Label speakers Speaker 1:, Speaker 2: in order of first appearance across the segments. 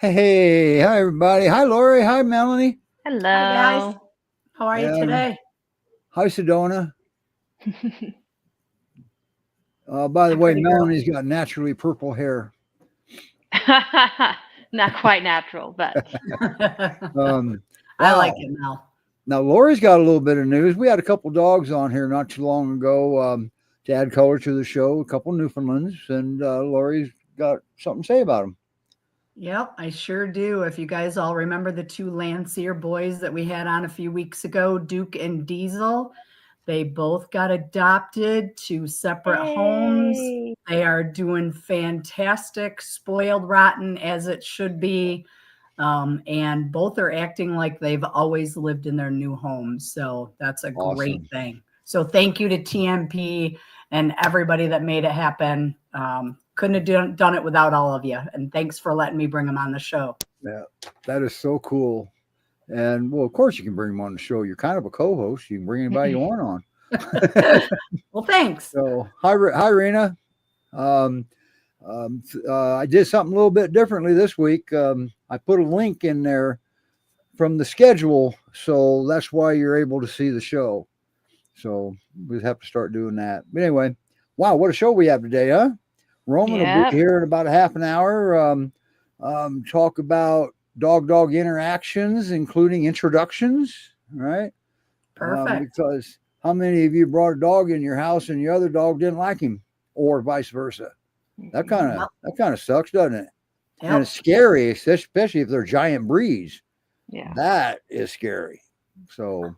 Speaker 1: Hey, hi everybody. Hi Lori. Hi Melanie.
Speaker 2: Hello.
Speaker 3: Hi guys. How are you today?
Speaker 1: Hi Sedona. By the way, Melanie's got naturally purple hair.
Speaker 2: Not quite natural, but
Speaker 3: I like it now.
Speaker 1: Now Lori's got a little bit of news. We had a couple dogs on here not too long ago to add color to the show. A couple Newfoundlands, and Lori's got something to say about them.
Speaker 3: Yep, I sure do. If you guys all remember the two Landseer boys that we had on a few weeks ago, Duke and Diesel, they both got adopted to separate homes. They are doing fantastic, spoiled rotten as it should be. And both are acting like they've always lived in their new homes. So that's a great thing. So thank you to TMP and everybody that made it happen. Couldn't have done it without all of you. And thanks for letting me bring them on the show.
Speaker 1: Yeah, that is so cool. And well, of course you can bring them on the show. You're kind of a co-host. You can bring anybody you want on.
Speaker 3: Well, thanks.
Speaker 1: So hi Rena. I did something a little bit differently this week. I put a link in there from the schedule, so that's why you're able to see the show. So we have to start doing that. But anyway, wow, what a show we have today, huh? Roman will be here in about a half an hour. Talk about dog interactions, including introductions. Right?
Speaker 3: Perfect.
Speaker 1: Because how many of you brought a dog in your house and your other dog didn't like him, or vice versa? That kind of sucks, doesn't it? Yep. And it's scary, especially if they're giant breeds.
Speaker 2: Yeah,
Speaker 1: that is scary. So,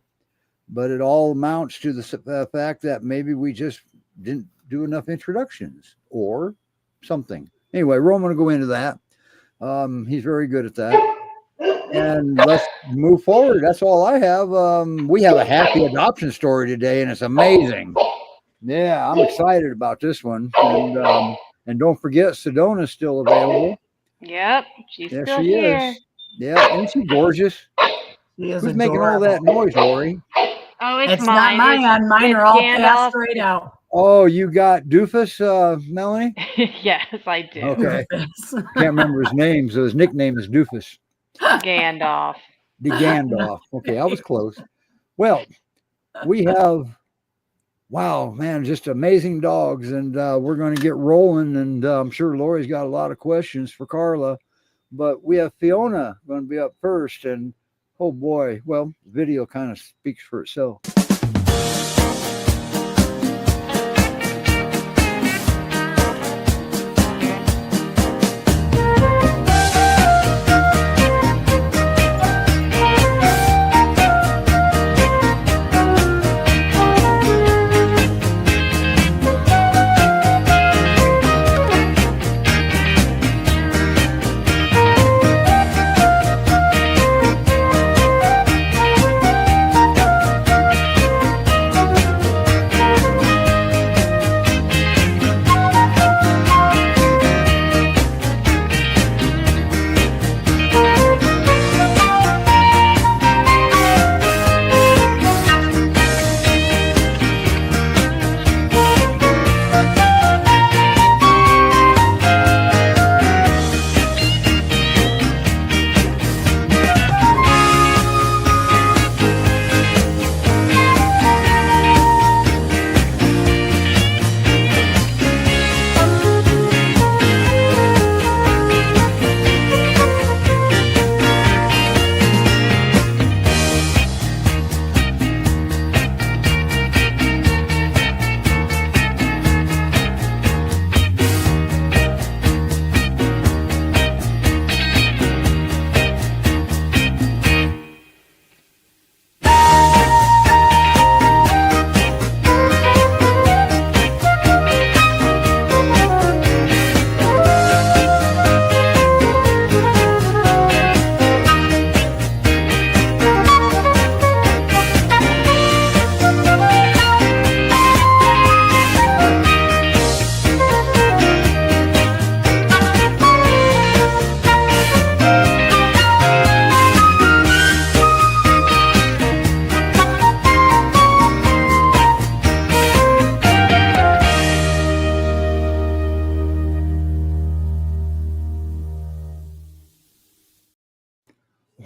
Speaker 1: but it all amounts to the fact that maybe we just didn't do enough introductions or something. Anyway, Roman will go into that. He's very good at that. And let's move forward. That's all I have. We have a happy adoption story today, and it's amazing. Yeah, I'm excited about this one. And don't forget, Sedona's still available.
Speaker 2: Yep, she's still
Speaker 1: she
Speaker 2: here.
Speaker 1: Is. Yeah, isn't she gorgeous?
Speaker 3: She is
Speaker 1: Who's making all that noise, Lori?
Speaker 2: Oh,
Speaker 3: it's mine. Not mine. Mine are all passed right out.
Speaker 1: Oh, you got Doofus, Melanie?
Speaker 2: Yes, I do.
Speaker 1: Okay. Can't remember his name, so his nickname is Doofus.
Speaker 2: Gandalf.
Speaker 1: The Gandalf. Okay, I was close. Well, we have, wow, man, just amazing dogs, and we're going to get rolling, and I'm sure Lori's got a lot of questions for Carla, but we have Fiona going to be up first, and oh boy, well, the video kind of speaks for itself.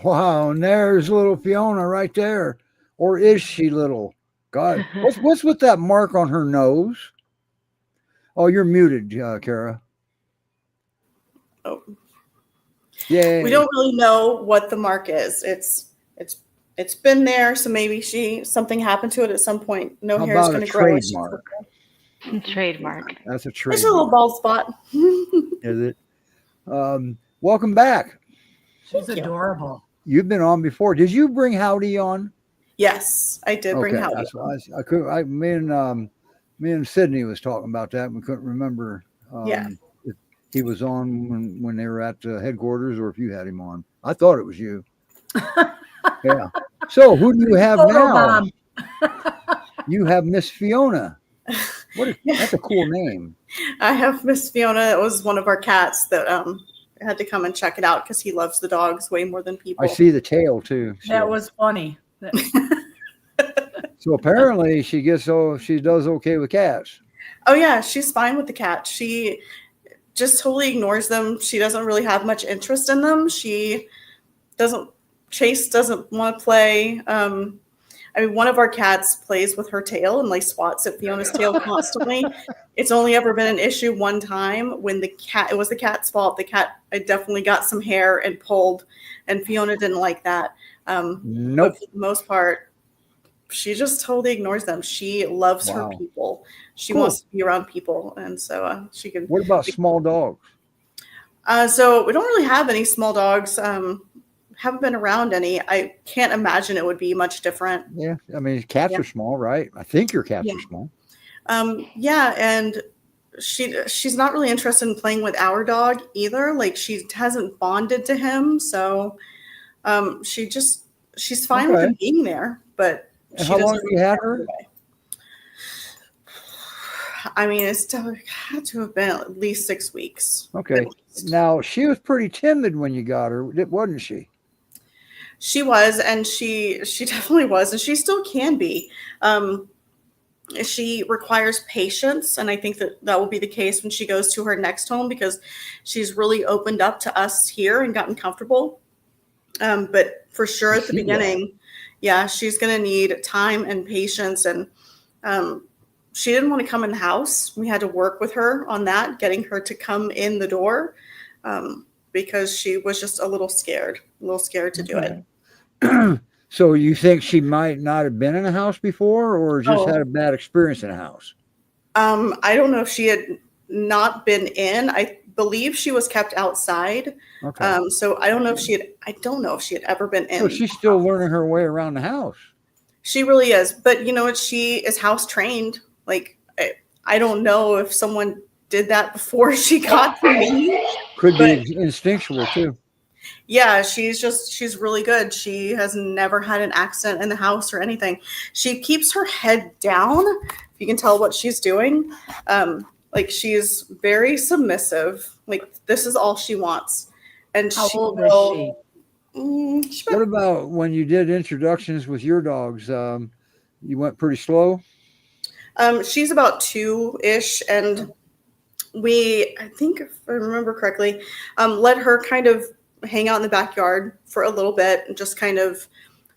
Speaker 1: Wow, and there's little Fiona right there. Or is she little? God, what's with that mark on her nose? Oh, you're muted, Kara.
Speaker 4: Oh,
Speaker 1: Yay.
Speaker 4: we don't really know what the mark is. It's been there, so maybe something happened to it at some point. No
Speaker 1: How
Speaker 4: hair is
Speaker 1: about a
Speaker 4: going to grow. It's just
Speaker 1: trademark?
Speaker 2: Trademark.
Speaker 1: That's a
Speaker 4: there's a little
Speaker 1: trademark.
Speaker 4: bald spot.
Speaker 1: Is it? Welcome back.
Speaker 3: She's
Speaker 4: Thank you.
Speaker 3: adorable.
Speaker 1: You've been on before. Did you bring Howdy on?
Speaker 4: Yes, I did bring Howdy.
Speaker 1: That's why I could. Me and Sydney was talking about that. We couldn't remember.
Speaker 4: Yeah.
Speaker 1: If he was on when they were at headquarters, or if you had him on. I thought it was you. Yeah. So who do you have now?
Speaker 3: Photobomb.
Speaker 1: You have Miss Fiona. That's a cool name.
Speaker 4: I have Miss Fiona. It was one of our cats that had to come and check it out because he loves the dogs way more than people.
Speaker 1: I see the tail too.
Speaker 3: That was funny.
Speaker 1: So apparently she does okay with cats.
Speaker 4: Oh yeah, she's fine with the cat. She just totally ignores them. She doesn't really have much interest in them. Chase doesn't want to play. One of our cats plays with her tail and like swats at Fiona's tail constantly. It's only ever been an issue one time when it was the cat's fault. The cat definitely got some hair and pulled, and Fiona didn't like that.
Speaker 1: Nope.
Speaker 4: But for the most part, she just totally ignores them. She loves her people. She wants to be around people, and so she can.
Speaker 1: What about small dogs?
Speaker 4: So we don't really have any small dogs. Haven't been around any. I can't imagine it would be much different.
Speaker 1: Yeah, I mean cats are small, right? I think your cats are small.
Speaker 4: Yeah, and she's not really interested in playing with our dog either. Like she hasn't bonded to him, so she's fine with him being there. But
Speaker 1: how long have you had her?
Speaker 4: I mean, it's had to have been at least 6 weeks.
Speaker 1: Okay. Now she was pretty timid when you got her, wasn't she?
Speaker 4: She was, and she definitely was, and she still can be. She requires patience, and I think that will be the case when she goes to her next home because she's really opened up to us here and gotten comfortable. But for sure at the beginning, she's going to need time and patience, and she didn't want to come in the house. We had to work with her on that, getting her to come in the door. Because she was just a little scared to do it.
Speaker 1: So you think she might not have been in a house before or just had a bad experience in a house?
Speaker 4: I don't know if she had not been in. I believe she was kept outside.
Speaker 1: Okay.
Speaker 4: So I don't know if she had ever been in.
Speaker 1: So she's still learning her way around the house.
Speaker 4: She really is. But you know what? She is house trained. Like, I don't know if someone did that before she got to me.
Speaker 1: Could be instinctual too.
Speaker 4: Yeah, she's really good. She has never had an accident in the house or anything. She keeps her head down. If you can tell what she's doing. Like she's very submissive. Like this is all she wants. And
Speaker 3: how old is she?
Speaker 1: What about when you did introductions with your dogs? You went pretty slow?
Speaker 4: She's about 2-ish, and I think if I remember correctly, let her kind of hang out in the backyard for a little bit and just kind of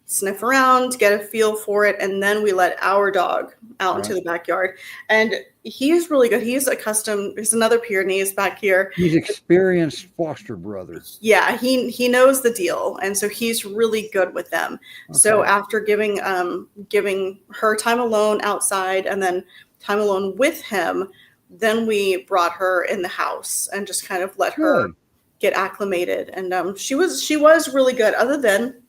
Speaker 4: sniff around, get a feel for it. And then we let our dog out into the backyard. And he's really good. He's another Pyrenees back here.
Speaker 1: He's experienced foster brother.
Speaker 4: Yeah, he knows the deal. And so he's really good with them. Okay. So after giving her time alone outside and then time alone with him, then we brought her in the house and just kind of let her get acclimated. And she was really good, other than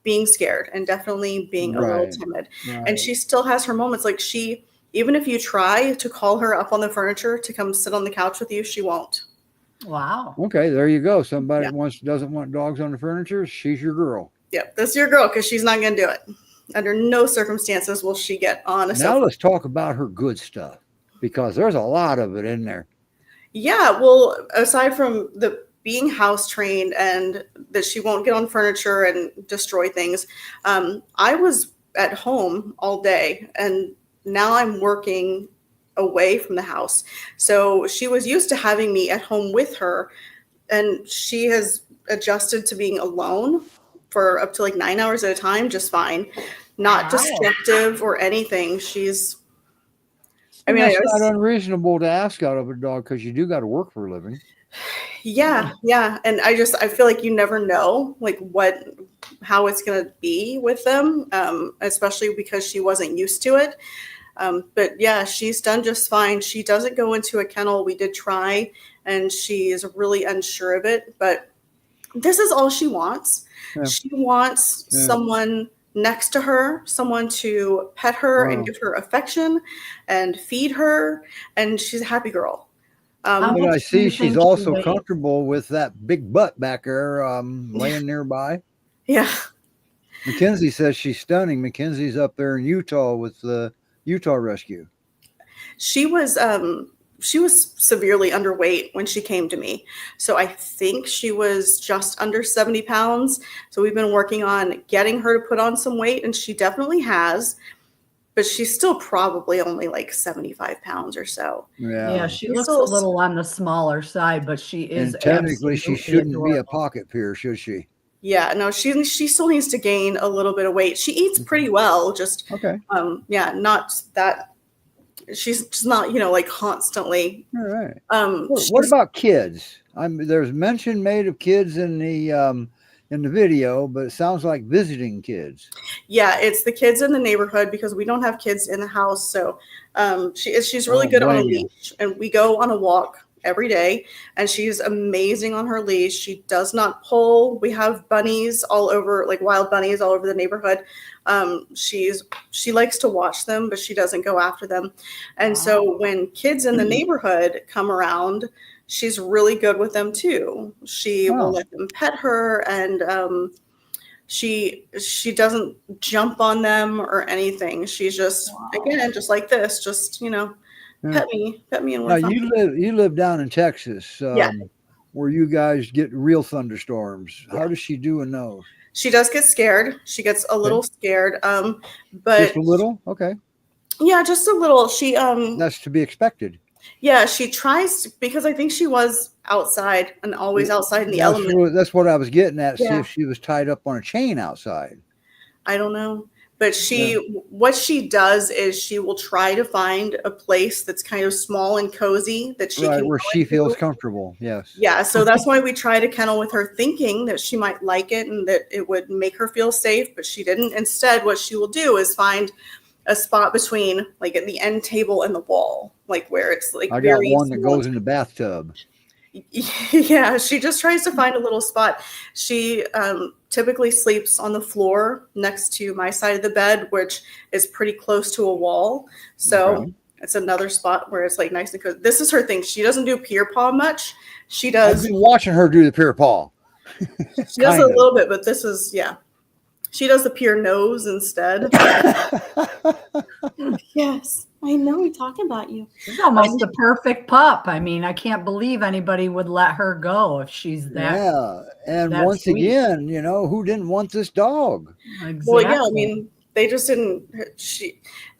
Speaker 4: being scared and definitely being a little timid. And she still has her moments. Like even if you try to call her up on the furniture to come sit on the couch with you, she won't.
Speaker 3: Wow.
Speaker 1: Okay, there you go. Somebody doesn't want dogs on the furniture. She's your girl.
Speaker 4: Yep, that's your girl because she's not going to do it. Under no circumstances will she get on a sofa.
Speaker 1: Now let's talk about her good stuff because there's a lot of it in there.
Speaker 4: Yeah, well, aside from the being house trained and that she won't get on furniture and destroy things, I was at home all day and now I'm working away from the house. So she was used to having me at home with her and she has adjusted to being alone. for up to like 9 hours at a time, just fine. Not
Speaker 3: Wow.
Speaker 4: destructive or anything. I mean,
Speaker 1: that's
Speaker 4: I was,
Speaker 1: not unreasonable to ask out of a dog because you do got to work for a living.
Speaker 4: yeah. And I feel like you never know like how it's going to be with them, especially because she wasn't used to it. But yeah, she's done just fine. She doesn't go into a kennel. We did try, and she is really unsure of it, but this is all she wants.
Speaker 1: Yeah.
Speaker 4: She wants
Speaker 1: Yeah.
Speaker 4: someone next to her, someone to pet her
Speaker 1: Wow.
Speaker 4: and give her affection and feed her, and she's a happy girl.
Speaker 3: How
Speaker 1: But
Speaker 3: much
Speaker 1: I
Speaker 3: do
Speaker 1: see
Speaker 3: you
Speaker 1: she's
Speaker 3: think she
Speaker 1: also
Speaker 3: weighs?
Speaker 1: comfortable with that big butt back there laying nearby.
Speaker 4: Yeah.
Speaker 1: Mackenzie says she's stunning. Mackenzie's up there in Utah with the Utah Rescue.
Speaker 4: She was severely underweight when she came to me. So I think she was just under 70 pounds. So we've been working on getting her to put on some weight, and she definitely has, but she's still probably only like 75 pounds or so.
Speaker 3: Yeah, she
Speaker 4: She's
Speaker 3: looks a
Speaker 4: still-
Speaker 3: little on the smaller side, but she is
Speaker 1: And technically, she
Speaker 3: absolutely
Speaker 1: shouldn't be a
Speaker 3: adorable.
Speaker 1: pocket peer, should she?
Speaker 4: Yeah, no, she still needs to gain a little bit of weight. She eats pretty well, just
Speaker 1: Okay.
Speaker 4: not that she's not, like constantly.
Speaker 1: All right.
Speaker 4: She's-
Speaker 1: What about kids? There's mention made of kids in the video, but it sounds like visiting kids.
Speaker 4: Yeah, it's the kids in the neighborhood because we don't have kids in the house. So she's really
Speaker 1: Oh,
Speaker 4: good on a
Speaker 1: blame you.
Speaker 4: leash, and we go on a walk every day, and she's amazing on her leash. She does not pull. We have bunnies all over, like wild bunnies all over the neighborhood. She likes to watch them, but she doesn't go after them. And so when kids in the neighborhood come around, she's really good with them too. She will let them pet her, and she doesn't jump on them or anything. She's just again just like this, just pet me, and
Speaker 1: Now
Speaker 4: we're fine.
Speaker 1: you live down in Texas,
Speaker 4: Yeah.
Speaker 1: where you guys get real thunderstorms. How does she do in those?
Speaker 4: She does get scared. She gets a little scared, but
Speaker 1: Just a little? Okay,
Speaker 4: yeah, just a little. She
Speaker 1: that's to be expected.
Speaker 4: yeah, she tries because I think she was outside and always outside in the element.
Speaker 1: That's what I was getting at. See
Speaker 4: Yeah.
Speaker 1: if she was tied up on a chain outside.
Speaker 4: I don't know. But what she does is she will try to find a place that's kind of small and cozy that she
Speaker 1: Right,
Speaker 4: can
Speaker 1: where
Speaker 4: go
Speaker 1: she
Speaker 4: into.
Speaker 1: feels comfortable. Yes.
Speaker 4: Yeah, so that's why we try to kennel with her, thinking that she might like it and that it would make her feel safe, but she didn't. Instead, what she will do is find a spot between, like, at the end table and the wall, like where it's like
Speaker 1: I got
Speaker 4: very
Speaker 1: one that
Speaker 4: small.
Speaker 1: goes in the bathtub.
Speaker 4: Yeah, she just tries to find a little spot. She typically sleeps on the floor next to my side of the bed, which is pretty close to a wall. So
Speaker 1: Okay.
Speaker 4: it's another spot where it's like nice and cozy. This is her thing. She doesn't do peer paw much. She
Speaker 1: I've
Speaker 4: does.
Speaker 1: been watching her do the peer paw.
Speaker 4: She does
Speaker 1: kind
Speaker 4: a
Speaker 1: of.
Speaker 4: little bit, but this is She does the peer nose instead. Yes, I know. We're talking about you.
Speaker 3: She's almost the perfect pup. I mean, I can't believe anybody would let her go if she's that.
Speaker 1: Yeah, and
Speaker 3: that
Speaker 1: once
Speaker 3: sweet.
Speaker 1: again, who didn't want this dog?
Speaker 3: Exactly.
Speaker 4: Well, yeah, I mean, they just didn't.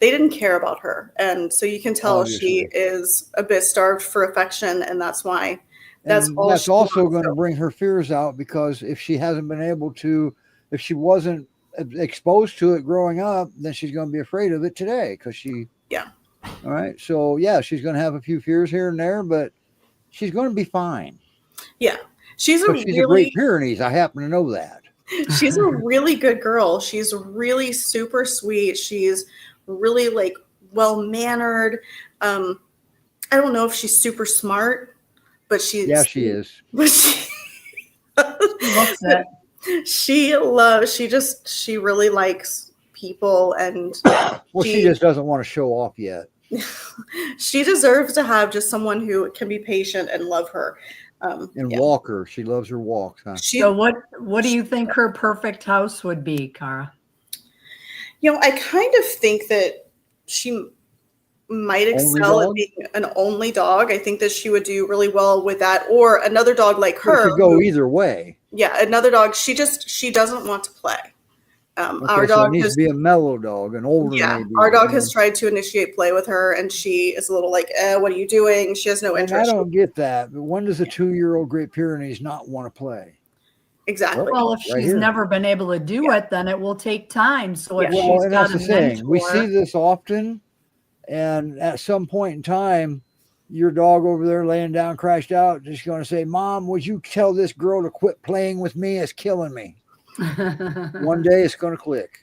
Speaker 4: They didn't care about her, and so you can tell she
Speaker 1: Obviously.
Speaker 4: is a bit starved for affection, and that's why. That's
Speaker 1: And
Speaker 4: all.
Speaker 1: that's
Speaker 4: she
Speaker 1: also
Speaker 4: wants.
Speaker 1: going to bring her fears out, because if she hasn't been able to, if she wasn't exposed to it growing up, then she's going to be afraid of it today because she.
Speaker 4: Yeah.
Speaker 1: All right. So yeah, she's going to have a few fears here and there, but she's going to be fine.
Speaker 4: Yeah, she's a
Speaker 1: But she's a
Speaker 4: really.
Speaker 1: Great Pyrenees. I happen to know that.
Speaker 4: She's a really good girl. She's really super sweet. She's really like well mannered. I don't know if she's super smart, but she's
Speaker 1: Yeah, she is.
Speaker 4: But she
Speaker 3: Looks it.
Speaker 4: she really likes people, and
Speaker 1: Well, she just doesn't want to show off yet.
Speaker 4: she deserves to have just someone who can be patient and love her.
Speaker 1: And
Speaker 4: Yeah.
Speaker 1: walk her. She loves her walks. Huh?
Speaker 3: So what do you think her perfect house would be, Cara?
Speaker 4: I kind of think that she might excel at
Speaker 1: dog?
Speaker 4: being an only dog. I think that she would do really well with that, or another dog like
Speaker 1: It
Speaker 4: her.
Speaker 1: could go either way.
Speaker 4: Yeah, another dog. She doesn't want to play.
Speaker 1: Okay,
Speaker 4: Our
Speaker 1: so it
Speaker 4: dog
Speaker 1: needs
Speaker 4: has,
Speaker 1: to be a mellow dog, an older maybe.
Speaker 4: our dog has tried to initiate play with her, and she is a little like, what are you doing? She has no
Speaker 1: And I
Speaker 4: interest.
Speaker 1: don't get that. But when does a 2-year-old Great Pyrenees not want to play?
Speaker 4: exactly.
Speaker 3: Well, if
Speaker 1: Right
Speaker 3: she's
Speaker 1: here.
Speaker 3: never been able to do it, then it will take time. So if
Speaker 4: Yeah.
Speaker 1: Well,
Speaker 3: she's
Speaker 1: and
Speaker 3: got
Speaker 1: that's
Speaker 3: a
Speaker 1: the thing. We
Speaker 3: mentor,
Speaker 1: see this often, and at some point in time, your dog over there laying down, crashed out, just going to say, "Mom, would you tell this girl to quit playing with me? It's killing me." One day it's going to click.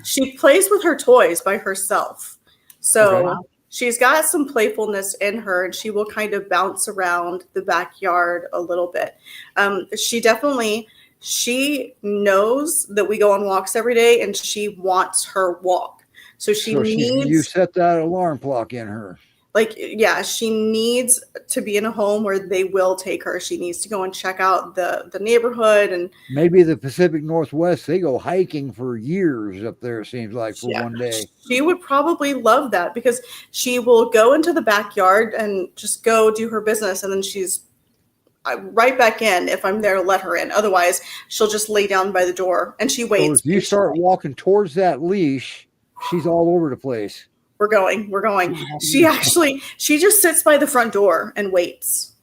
Speaker 4: She plays with her toys by herself. So
Speaker 1: Okay.
Speaker 4: she's got some playfulness in her, and she will kind of bounce around the backyard a little bit. She knows that we go on walks every day, and she wants her walk. So
Speaker 1: You
Speaker 4: needs,
Speaker 1: set that alarm clock in her.
Speaker 4: she needs to be in a home where they will take her. She needs to go and check out the neighborhood, and
Speaker 1: Maybe the Pacific Northwest, they go hiking for years up there, it seems like, for
Speaker 4: yeah,
Speaker 1: one day.
Speaker 4: she would probably love that because she will go into the backyard and just go do her business, and then she's right back in if I'm there to let her in. Otherwise, she'll just lay down by the door and she waits.
Speaker 1: So if you start walking towards that leash, she's all over the place.
Speaker 4: We're going. She just sits by the front door and waits.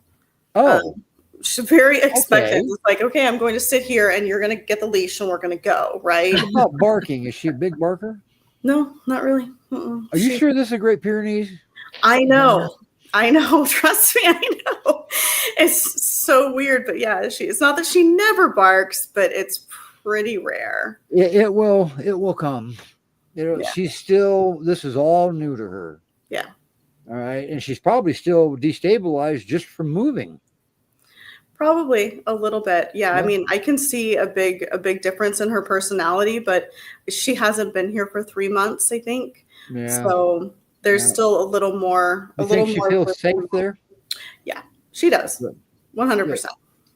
Speaker 1: Oh,
Speaker 4: She's very expectant.
Speaker 1: Okay.
Speaker 4: It's like, okay, I'm going to sit here and you're going to get the leash and we're going to go, right?
Speaker 1: how about barking? Is she a big barker?
Speaker 4: No, not really.
Speaker 1: Are you sure this is a Great Pyrenees?
Speaker 4: I know. Trust me, I know. It's so weird, but yeah, it's not that she never barks, but it's pretty rare.
Speaker 1: It will come. She's still, this is all new to her.
Speaker 4: Yeah.
Speaker 1: All right. And she's probably still destabilized just from moving.
Speaker 4: Probably a little bit. Yeah. I mean, I can see a big difference in her personality, but she hasn't been here for 3 months, I think.
Speaker 1: Yeah.
Speaker 4: So there's still a little more.
Speaker 1: You think she feels safe there?
Speaker 4: Yeah, she does.
Speaker 1: Good.
Speaker 4: 100%.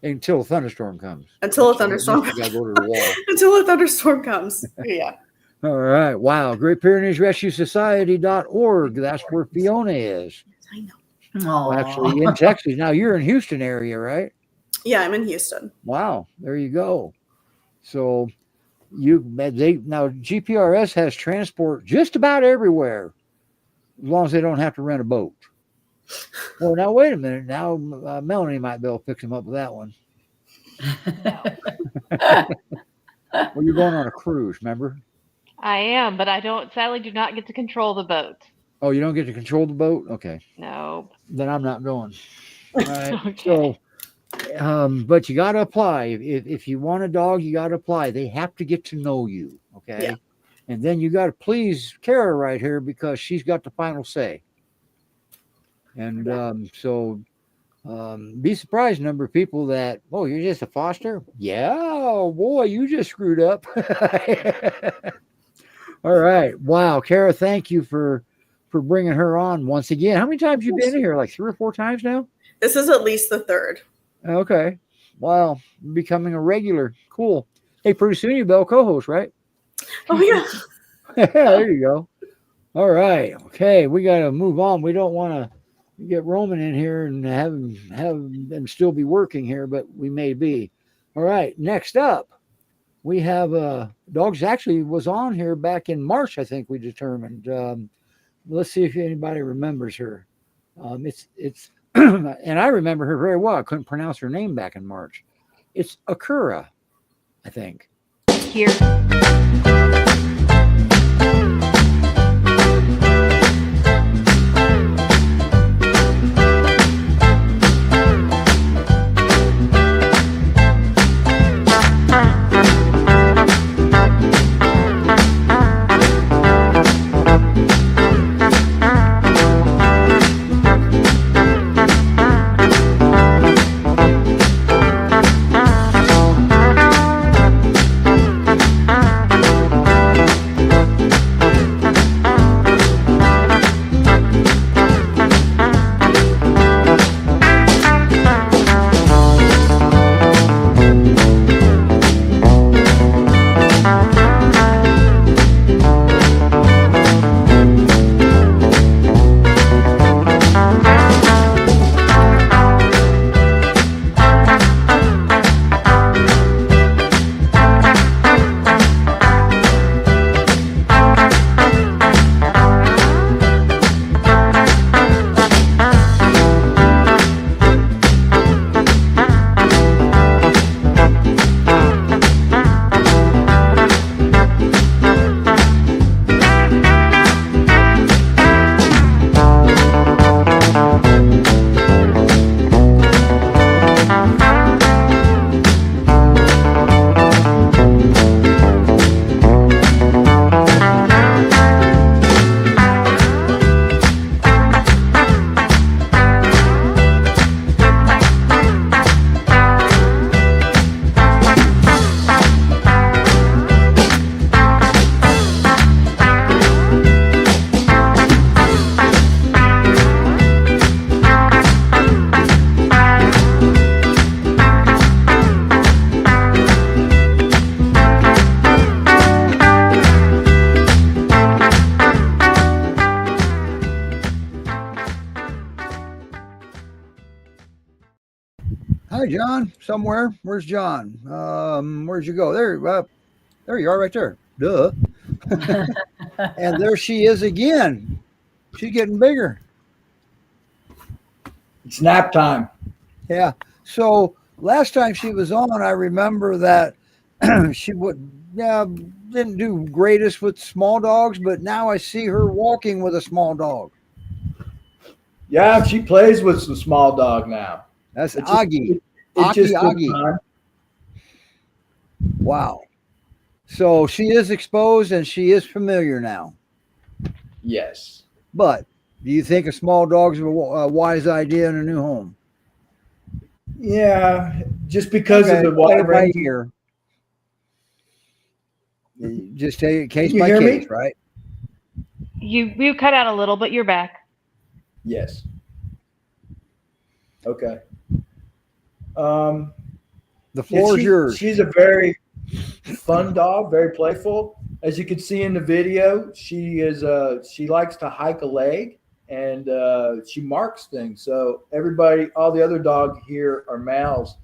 Speaker 1: Until a thunderstorm comes.
Speaker 4: Until a thunderstorm.
Speaker 1: You gotta go to the wall.
Speaker 4: Until a thunderstorm comes. Yeah.
Speaker 1: All right. Wow. Great Pyrenees Rescue Society.org. That's where Fiona is.
Speaker 4: I know.
Speaker 1: Well, actually, in Texas. Now you're in Houston area, right?
Speaker 4: Yeah, I'm in Houston.
Speaker 1: Wow. There you go. So now GPRS has transport just about everywhere, as long as they don't have to rent a boat. Well, now wait a minute. Now Melanie might be able to fix him up with that one. Well, you're going on a cruise, remember?
Speaker 2: I am, but I sadly do not get to control the boat.
Speaker 1: Oh, you don't get to control the boat? Okay.
Speaker 2: No.
Speaker 1: Then I'm not going. All right.
Speaker 2: Okay.
Speaker 1: So, but you got to apply. If you want a dog, you got to apply. They have to get to know you. Okay.
Speaker 4: Yeah.
Speaker 1: And then you got to please Kara right here because she's got the final say. And be surprised number of people that, oh, you're just a foster? Yeah, oh, boy, you just screwed up. All right. Wow. Kara, thank you for bringing her on once again. How many times you been here? Like 3 or 4 times now?
Speaker 4: This is at least the third.
Speaker 1: Okay. Wow. Becoming a regular. Cool. Hey, pretty soon you'll be a co-host, right?
Speaker 4: Oh, yeah.
Speaker 1: There you go. All right. Okay. We got to move on. We don't want to get Roman in here and have him still be working here, but we may be. All right. Next up, we have dogs actually was on here back in March, I think we determined. Let's see if anybody remembers her. It's and I remember her very well. I couldn't pronounce her name back in March. It's Akura, I think.
Speaker 2: Here.
Speaker 1: Hi, John. Somewhere. Where's John? Where'd you go? There you are, right there. Duh. And there she is again. She's getting bigger.
Speaker 5: It's nap time.
Speaker 1: Yeah. So last time she was on, I remember that she didn't do greatest with small dogs, but now I see her walking with a small dog.
Speaker 5: Yeah, she plays with some small dog now.
Speaker 1: That's
Speaker 5: It just-
Speaker 1: Augie.
Speaker 5: It just took
Speaker 1: Augie.
Speaker 5: time.
Speaker 1: Wow. So she is exposed and she is familiar now.
Speaker 5: Yes.
Speaker 1: But do you think a small dog's a wise idea in a new home?
Speaker 5: Yeah, just because
Speaker 1: Okay,
Speaker 5: of the
Speaker 1: play
Speaker 5: wide
Speaker 1: it by
Speaker 5: range.
Speaker 1: ear. Just take it case
Speaker 5: Can you
Speaker 1: by
Speaker 5: hear me?
Speaker 1: case, right?
Speaker 2: You cut out a little, but you're back.
Speaker 5: Yes. Okay.
Speaker 1: The floor is yours.
Speaker 5: She's a very fun dog, very playful. As you can see in the video, she likes to hike a leg and she marks things. So all the other dogs here are males.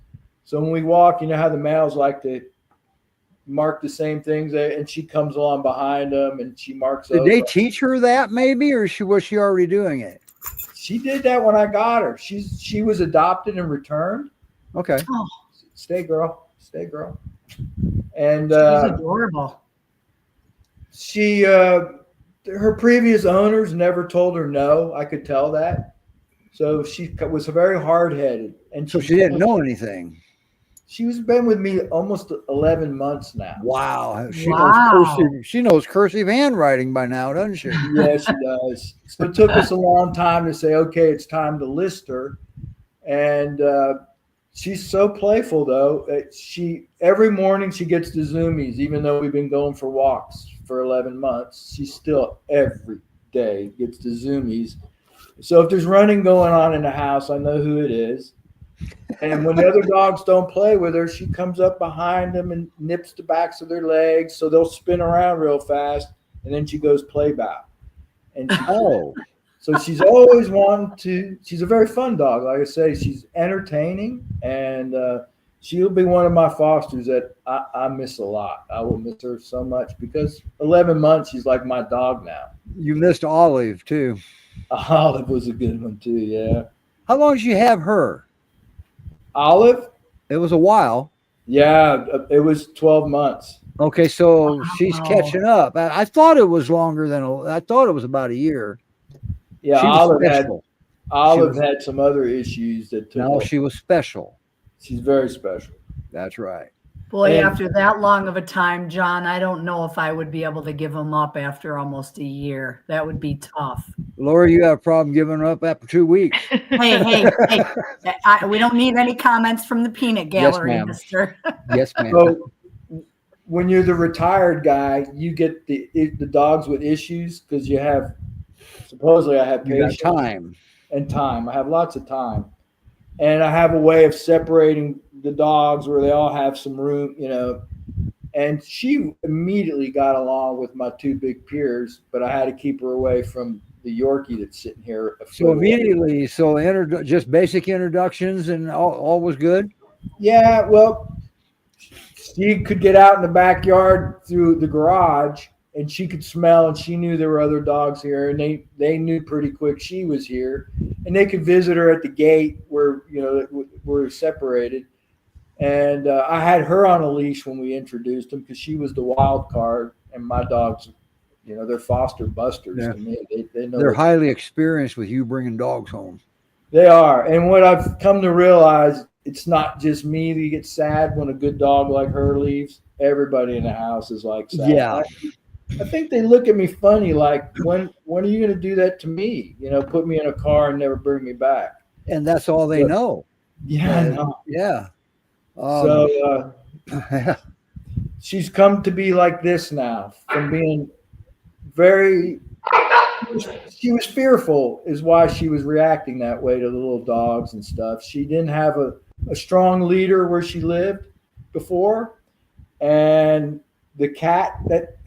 Speaker 5: So when we walk, you know how the males like to mark the same things, and she comes along behind them and she marks.
Speaker 1: Did
Speaker 5: over.
Speaker 1: they teach her that maybe, or was she already doing it?
Speaker 5: She did that when I got her. She was adopted and returned.
Speaker 1: Okay.
Speaker 5: Stay, girl. Stay, girl. And
Speaker 3: She's adorable.
Speaker 5: her previous owners never told her no. I could tell that. So she was very hard-headed, and
Speaker 1: So she didn't know anything.
Speaker 5: She's been with me almost 11 months now.
Speaker 1: Wow.
Speaker 3: Wow.
Speaker 1: She knows cursive handwriting by now, doesn't she?
Speaker 5: Yeah, she does. So it took us a long time to say, okay, it's time to list her. And she's so playful, though. Every morning she gets the zoomies, even though we've been going for walks for 11 months. She still every day gets the zoomies. So if there's running going on in the house, I know who it is. And when the other dogs don't play with her, she comes up behind them and nips the backs of their legs, so they'll spin around real fast, and then she goes play bow. And so she's always she's a very fun dog. Like I say, she's entertaining, and she'll be one of my fosters that I miss a lot. I will miss her so much because 11 months, she's like my dog now.
Speaker 1: You missed Olive too.
Speaker 5: Olive was a good one too, yeah.
Speaker 1: How long did you have her?
Speaker 5: Olive?
Speaker 1: It was a while.
Speaker 5: Yeah, it was 12 months.
Speaker 1: Okay, so she's catching up. I thought it was longer than I thought it was about a year.
Speaker 5: Yeah,
Speaker 1: She was
Speaker 5: Olive had some other issues that took.
Speaker 1: No, she was special.
Speaker 5: She's very special.
Speaker 1: That's right.
Speaker 3: Boy,
Speaker 5: And-
Speaker 3: after that long of a time, John, I don't know if I would be able to give them up after almost a year. That would be tough.
Speaker 1: Laura, you have a problem giving up after 2 weeks.
Speaker 3: Hey, we don't need any comments from the peanut gallery,
Speaker 1: ma'am.
Speaker 3: mister.
Speaker 1: Yes, ma'am.
Speaker 5: So when you're the retired guy, you get the dogs with issues because you have supposedly I have
Speaker 1: You got
Speaker 5: patience
Speaker 1: time.
Speaker 5: and time. I have lots of time, and I have a way of separating the dogs where they all have some room, And she immediately got along with my two big peers, but I had to keep her away from the Yorkie that's sitting here.
Speaker 1: So immediately, just basic introductions and all was good.
Speaker 5: Yeah, well, she could get out in the backyard through the garage, and she could smell, and she knew there were other dogs here, and they knew pretty quick she was here, and they could visit her at the gate where we're separated. And I had her on a leash when we introduced them because she was the wild card, and my dogs, they're foster busters to me. They know
Speaker 1: They're highly experienced with you bringing dogs home.
Speaker 5: They are. And what I've come to realize, it's not just me that gets sad when a good dog like her leaves. Everybody in the house is like sad.
Speaker 1: Yeah.
Speaker 5: I think they look at me funny, like, when are you going to do that to me? Put me in a car and never bring me back.
Speaker 1: And that's all they know.
Speaker 5: Yeah, I know.
Speaker 1: Yeah.
Speaker 5: So she's come to be like this now, from being she was fearful is why she was reacting that way to the little dogs and stuff. She didn't have a strong leader where she lived before. And the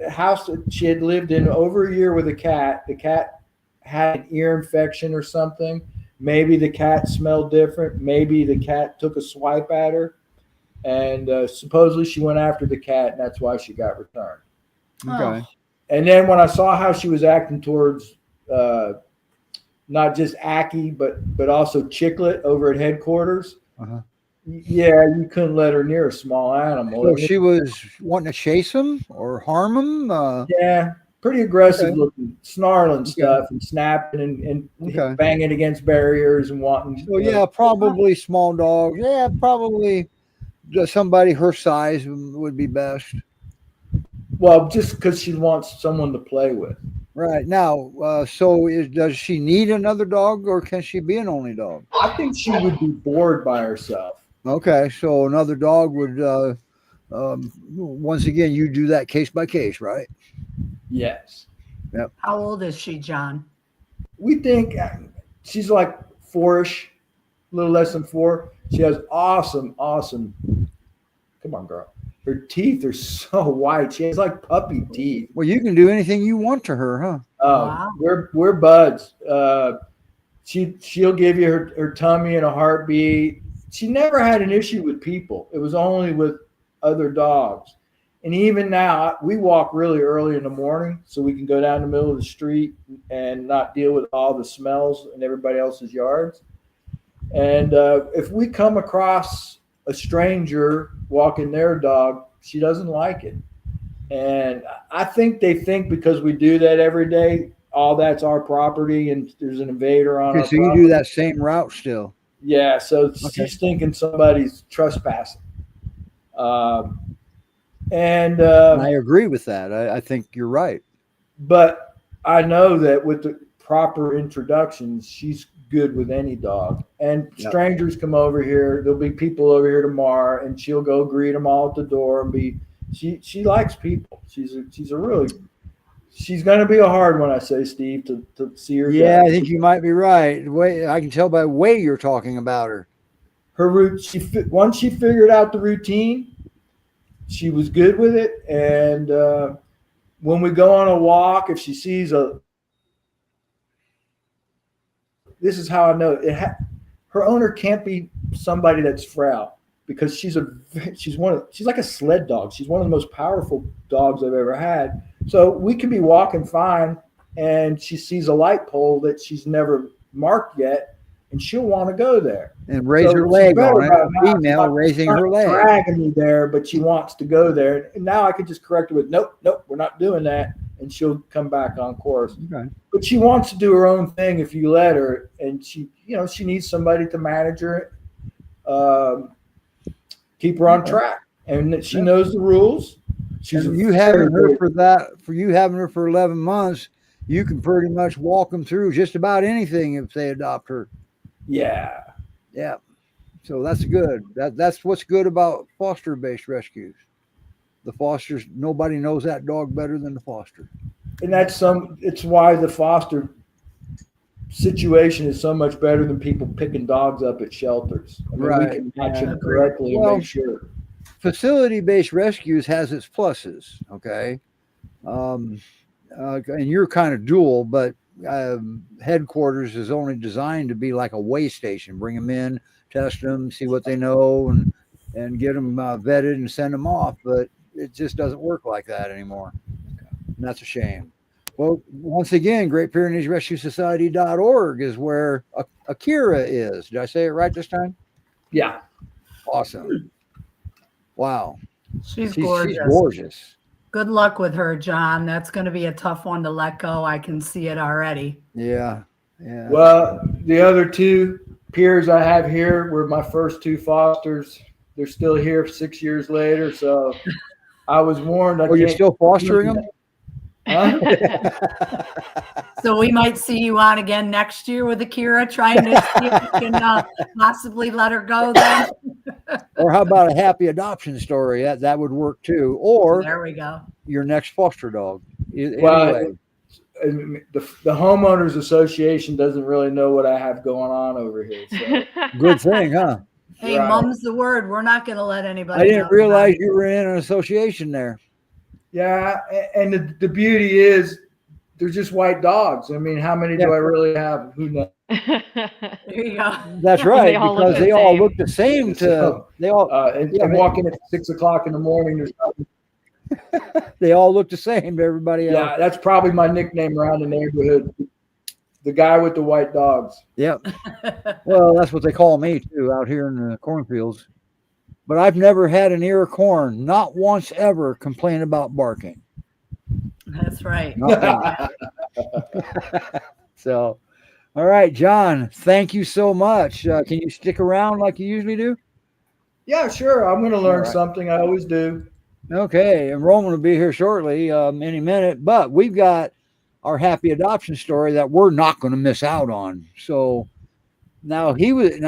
Speaker 5: house that she had lived in over a year with the cat had an ear infection or something. Maybe the cat smelled different. Maybe the cat took a swipe at her. And supposedly she went after the cat, and that's why she got returned.
Speaker 1: Okay.
Speaker 5: And then when I saw how she was acting towards not just Aki, but also Chicklet over at headquarters,
Speaker 1: Uh-huh.
Speaker 5: yeah, you couldn't let her near a small animal.
Speaker 1: So she was wanting to chase him or harm him.
Speaker 5: Yeah, pretty aggressive
Speaker 1: Okay.
Speaker 5: looking, snarling stuff and snapping and
Speaker 1: Okay.
Speaker 5: banging against barriers and wanting.
Speaker 1: So yeah, probably small dogs. Yeah, probably somebody her size would be best.
Speaker 5: Well, just because she wants someone to play with.
Speaker 1: Right now, does she need another dog, or can she be an only dog?
Speaker 5: I think she would be bored by herself.
Speaker 1: Okay, so another dog would. Once again, you do that case by case, right?
Speaker 5: Yes.
Speaker 3: How old is she, John?
Speaker 5: We think she's like 4-ish, a little less than 4. She has awesome. Come on, girl. Her teeth are so white. She has like puppy teeth.
Speaker 1: Well, you can do anything you want to her, huh?
Speaker 5: Oh,
Speaker 3: Wow.
Speaker 5: we're buds. She'll give you her tummy in a heartbeat. She never had an issue with people. It was only with other dogs. And even now, we walk really early in the morning so we can go down the middle of the street and not deal with all the smells in everybody else's yards. And if we come across a stranger walking their dog, she doesn't like it. And I think they think because we do that every day, all that's our property and there's an invader on
Speaker 1: Okay,
Speaker 5: our
Speaker 1: so you
Speaker 5: property.
Speaker 1: do that same route still.
Speaker 5: Yeah, so
Speaker 1: Okay.
Speaker 5: she's thinking somebody's trespassing.
Speaker 1: And I agree with that. I think you're right.
Speaker 5: But I know that with the proper introductions, she's good with any dog. And
Speaker 1: Yep.
Speaker 5: strangers come over here. There'll be people over here tomorrow, and she'll go greet them all at the door and be. She likes people. She's going to be a hard one, I say, Steve, to see her.
Speaker 1: Yeah,
Speaker 5: go.
Speaker 1: I think you might be right. The way I can tell by the way you're talking about her.
Speaker 5: Her route. Once she figured out the routine, she was good with it. And when we go on a walk, if she sees this is how I know her owner can't be somebody that's frail because she's like a sled dog. She's one of the most powerful dogs I've ever had. So we can be walking fine, and she sees a light pole that she's never marked yet, and she'll want to go there
Speaker 1: And raise
Speaker 5: So
Speaker 1: her
Speaker 5: she's
Speaker 1: leg
Speaker 5: better
Speaker 1: on it.
Speaker 5: about not-
Speaker 1: Female
Speaker 5: not-
Speaker 1: raising
Speaker 5: not
Speaker 1: her leg.
Speaker 5: dragging me there, but she wants to go there. And now I can just correct her with, nope, we're not doing that, and she'll come back on course.
Speaker 1: Okay.
Speaker 5: But she wants to do her own thing if you let her, and she needs somebody to manage her, keep her on track, and she knows the rules. She's
Speaker 1: And you having her for 11 months, you can pretty much walk them through just about anything if they adopt her.
Speaker 5: Yeah.
Speaker 1: Yeah. So that's good. That's what's good about foster-based rescues. The fosters, nobody knows that dog better than the foster.
Speaker 5: And it's why the foster situation is so much better than people picking dogs up at shelters. I mean,
Speaker 1: Right.
Speaker 5: we can match
Speaker 1: Yeah.
Speaker 5: them correctly and
Speaker 1: Well,
Speaker 5: make sure.
Speaker 1: Facility-based rescues has its pluses. Okay. And you're kind of dual, but headquarters is only designed to be like a way station. Bring them in, test them, see what they know, and get them vetted and send them off. But it just doesn't work like that anymore. And that's a shame. Well, once again, Great Pyrenees Rescue Society.org is where Akira is. Did I say it right this time?
Speaker 5: Yeah.
Speaker 1: Awesome. Wow.
Speaker 3: She's
Speaker 1: She's
Speaker 3: gorgeous.
Speaker 1: gorgeous.
Speaker 3: Good luck with her, John. That's going to be a tough one to let go. I can see it already.
Speaker 1: Yeah. Yeah.
Speaker 5: Well, the other 2 peers I have here were my first 2 fosters. They're still here 6 years later. So I was warned.
Speaker 1: You're still fostering them?
Speaker 5: Huh?
Speaker 3: So we might see you on again next year with Akira, trying to see if you can possibly let her go then.
Speaker 1: Or how about a happy adoption story? That would work too. Or
Speaker 3: There we go.
Speaker 1: your next foster dog.
Speaker 5: Well,
Speaker 1: Anyway,
Speaker 5: the homeowners association doesn't really know what I have going on over here. So
Speaker 1: good thing, huh?
Speaker 3: Hey,
Speaker 5: Right.
Speaker 3: mum's the word. We're not going to let anybody
Speaker 1: I
Speaker 3: know
Speaker 1: didn't
Speaker 3: about
Speaker 1: realize
Speaker 3: it.
Speaker 1: you were in an association there.
Speaker 5: yeah, and the beauty is they're just white dogs. I mean, how many do I really have? Who knows?
Speaker 3: There you go.
Speaker 1: That's right,
Speaker 2: They all look
Speaker 1: because
Speaker 2: the
Speaker 1: they all
Speaker 2: same.
Speaker 1: look the same.
Speaker 5: So,
Speaker 1: They all
Speaker 5: and
Speaker 1: Yeah,
Speaker 5: walking at 6 o'clock in the morning or something.
Speaker 1: they all look the same to everybody else.
Speaker 5: Yeah, that's probably my nickname around the neighborhood. The guy with the white dogs.
Speaker 1: Yep. Well, that's what they call me too out here in the cornfields. But I've never had an ear of corn, not once ever, complain about barking.
Speaker 3: That's right.
Speaker 1: Not once. So, all right, John, thank you so much. Can you stick around like you usually do?
Speaker 5: Yeah, sure. I'm going to learn
Speaker 1: All right.
Speaker 5: something. I always do.
Speaker 1: Okay, and Roman will be here shortly, any minute. But we've got our happy adoption story that we're not going to miss out on. So now he was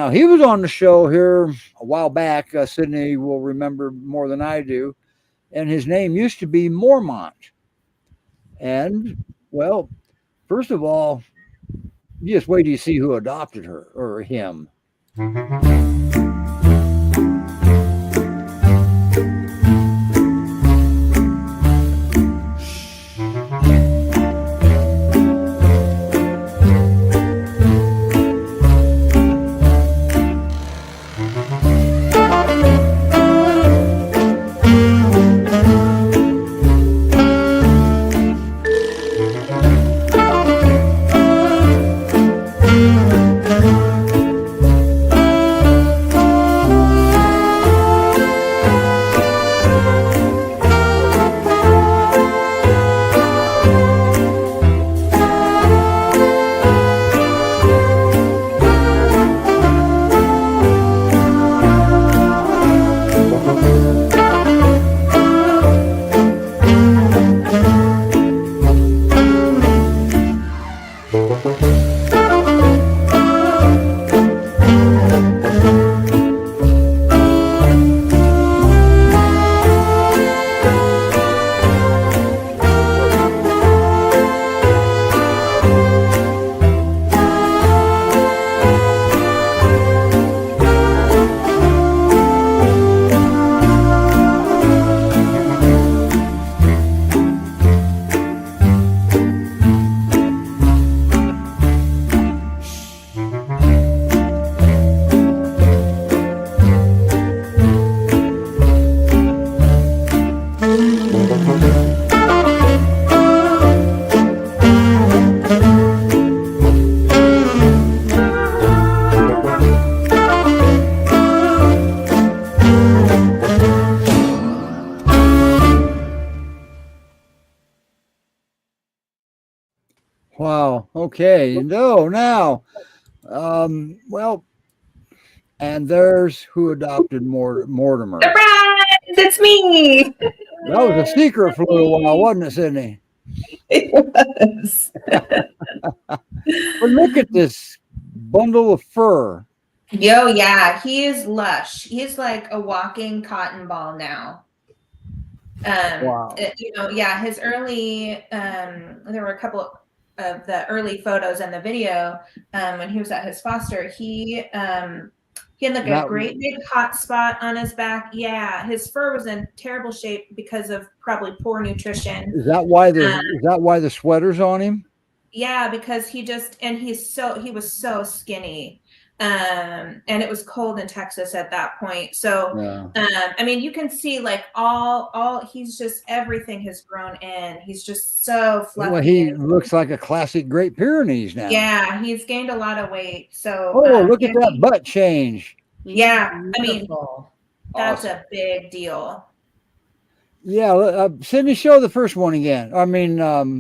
Speaker 1: on the show here a while back. Sydney will remember more than I do, and his name used to be Mormont. And well, first of all, just wait till you see who adopted her or him. Wow. Okay. No, now, well, and there's who adopted Mortimer.
Speaker 6: Surprise! It's me.
Speaker 1: That was a secret for a little while, wasn't it, Sydney?
Speaker 6: It was.
Speaker 1: But look at this bundle of fur.
Speaker 6: Yo, yeah, he is lush. He's like a walking cotton ball now.
Speaker 1: Wow.
Speaker 6: Yeah, his early there were a couple of the early photos in the video when he was at his foster. He had like a great big hot spot on his back. Yeah, his fur was in terrible shape because of probably poor nutrition.
Speaker 1: Is that why the sweater's on him?
Speaker 6: Yeah, because he was so skinny. And it was cold in Texas at that point. So, yeah. I mean, you can see like all he's just, everything has grown in. He's just so fluffy.
Speaker 1: Well, he looks like a classic Great Pyrenees now.
Speaker 6: Yeah, he's gained a lot of weight. So,
Speaker 1: look at that butt change.
Speaker 6: Yeah, I mean, that's a big deal.
Speaker 1: Yeah, Sydney, show the first one again. I mean,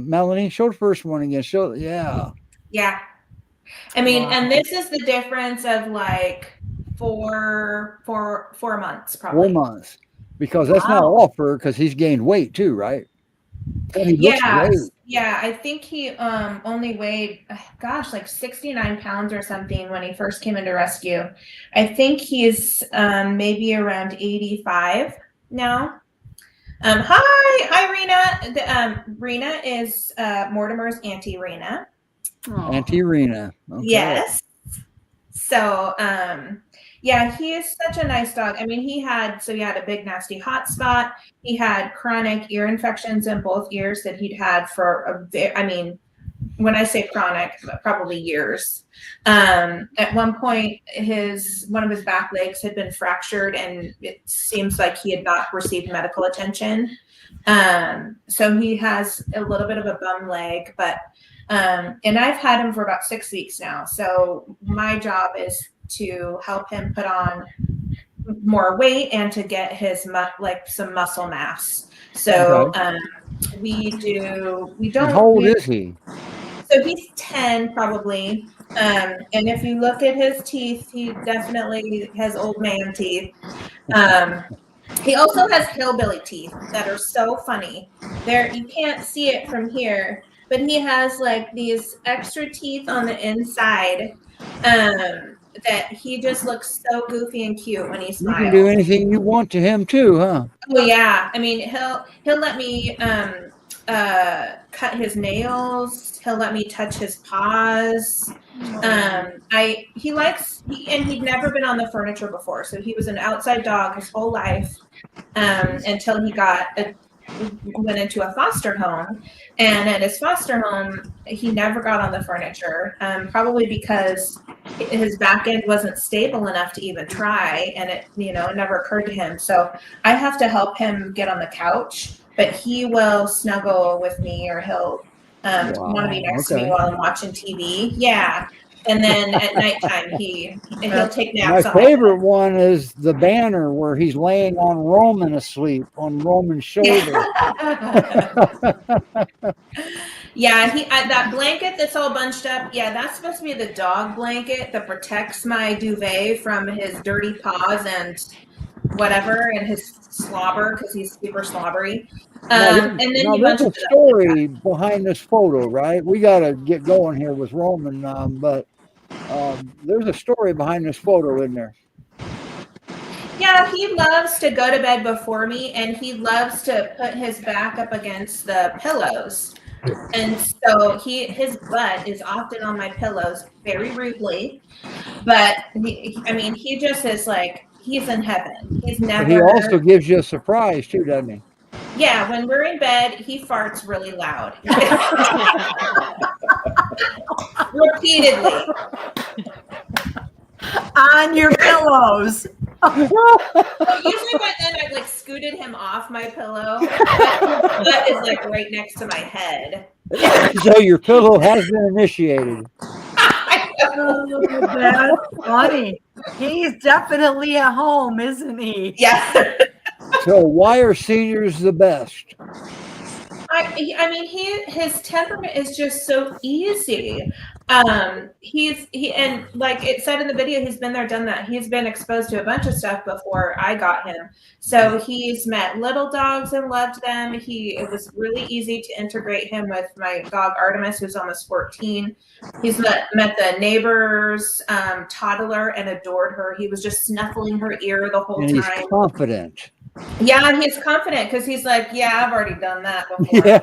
Speaker 1: Melanie, show the first one again. Yeah.
Speaker 6: I mean, and this is the difference of like 4 months, probably.
Speaker 1: 4 months, because that's not all fur, because he's gained weight too, right?
Speaker 6: Yeah. I think he only weighed, like 69 pounds or something when he first came into rescue. I think he's maybe around 85 now. Hi, Rena. Rena is Mortimer's Auntie Rena.
Speaker 1: Auntie Rena. Okay.
Speaker 6: Yes. So, yeah, he is such a nice dog. I mean, he had a big nasty hot spot. He had chronic ear infections in both ears that he'd had for when I say chronic, probably years. At one point, one of his back legs had been fractured, and it seems like he had not received medical attention. So he has a little bit of a bum leg, but and I've had him for about 6 weeks now. So my job is to help him put on more weight and to get his some muscle mass. So we don't.
Speaker 1: How old is he?
Speaker 6: So he's 10 probably. And if you look at his teeth, he definitely has old man teeth. He also has hillbilly teeth that are so funny. You can't see it from here, but he has like these extra teeth on the inside that he just looks so goofy and cute when he smiles.
Speaker 1: You can do anything you want to him too, huh?
Speaker 6: Oh yeah. I mean, he'll let me cut his nails. He'll let me touch his paws. He'd never been on the furniture before, so he was an outside dog his whole life until he went into a foster home. And at his foster home, he never got on the furniture, probably because his back end wasn't stable enough to even try, and it never occurred to him. So I have to help him get on the couch, but he will snuggle with me, or he'll want to be next to me while I'm watching TV. Yeah. And then at nighttime, he'll take naps.
Speaker 1: My favorite one is the banner where he's laying on Roman asleep on Roman's shoulder.
Speaker 6: Yeah, that blanket that's all bunched up. Yeah, that's supposed to be the dog blanket that protects my duvet from his dirty paws and whatever, and his slobber, because he's super slobbery. And then
Speaker 1: there's a story behind this photo, right? We got to get going here with Roman, but there's a story behind this photo, isn't there?
Speaker 6: Yeah, he loves to go to bed before me, and he loves to put his back up against the pillows. And so his butt is often on my pillows very rudely, but he just is like, he's in heaven. He's never.
Speaker 1: He also gives you a surprise too, doesn't he?
Speaker 6: Yeah, when we're in bed, he farts really loud. Repeatedly.
Speaker 3: On your pillows.
Speaker 6: Usually by then I've like scooted him off my pillow. But that is like right next to my head.
Speaker 1: So your pillow has been initiated.
Speaker 3: Oh, that's funny. He's definitely at home, isn't he?
Speaker 6: Yeah.
Speaker 1: So why are seniors the best?
Speaker 6: His temperament is just so easy. And like it said in the video, he's been there, done that. He's been exposed to a bunch of stuff before I got him. So he's met little dogs and loved them. It was really easy to integrate him with my dog Artemis, who's almost 14. He's met the neighbor's toddler and adored her. He was just snuffling her ear the whole time.
Speaker 1: He's confident.
Speaker 6: Yeah, he's confident because he's like, yeah, I've already done that before.
Speaker 1: Yeah.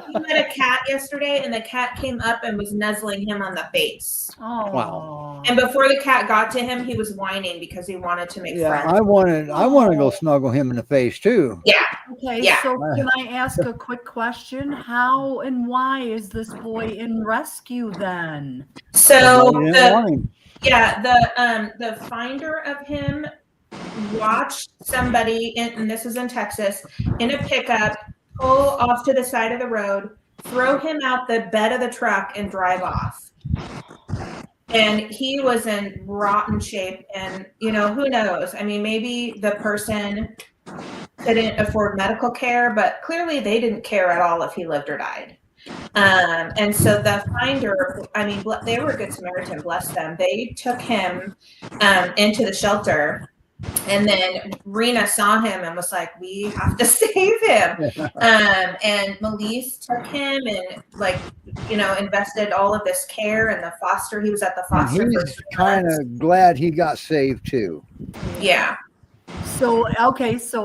Speaker 6: He met a cat yesterday, and the cat came up and was nuzzling him on the face.
Speaker 3: Oh,
Speaker 1: wow.
Speaker 6: And before the cat got to him, he was whining because he wanted to make friends.
Speaker 1: I want to go snuggle him in the face too.
Speaker 6: Yeah.
Speaker 3: Okay,
Speaker 6: Yeah.
Speaker 3: so can I ask a quick question? How and why is this boy in rescue then?
Speaker 6: So
Speaker 1: the
Speaker 6: finder of him watched somebody, and this is in Texas, in a pickup, pull off to the side of the road, throw him out the bed of the truck, and drive off. And he was in rotten shape, and who knows? I mean, maybe the person couldn't afford medical care, but clearly they didn't care at all if he lived or died. And so the finder, they were a good Samaritan, bless them. They took him into the shelter. And then Rena saw him and was like, we have to save him. And Melise took him and invested all of this care in the foster. He was at the foster.
Speaker 1: He's kind of glad he got saved too.
Speaker 6: Yeah.
Speaker 3: So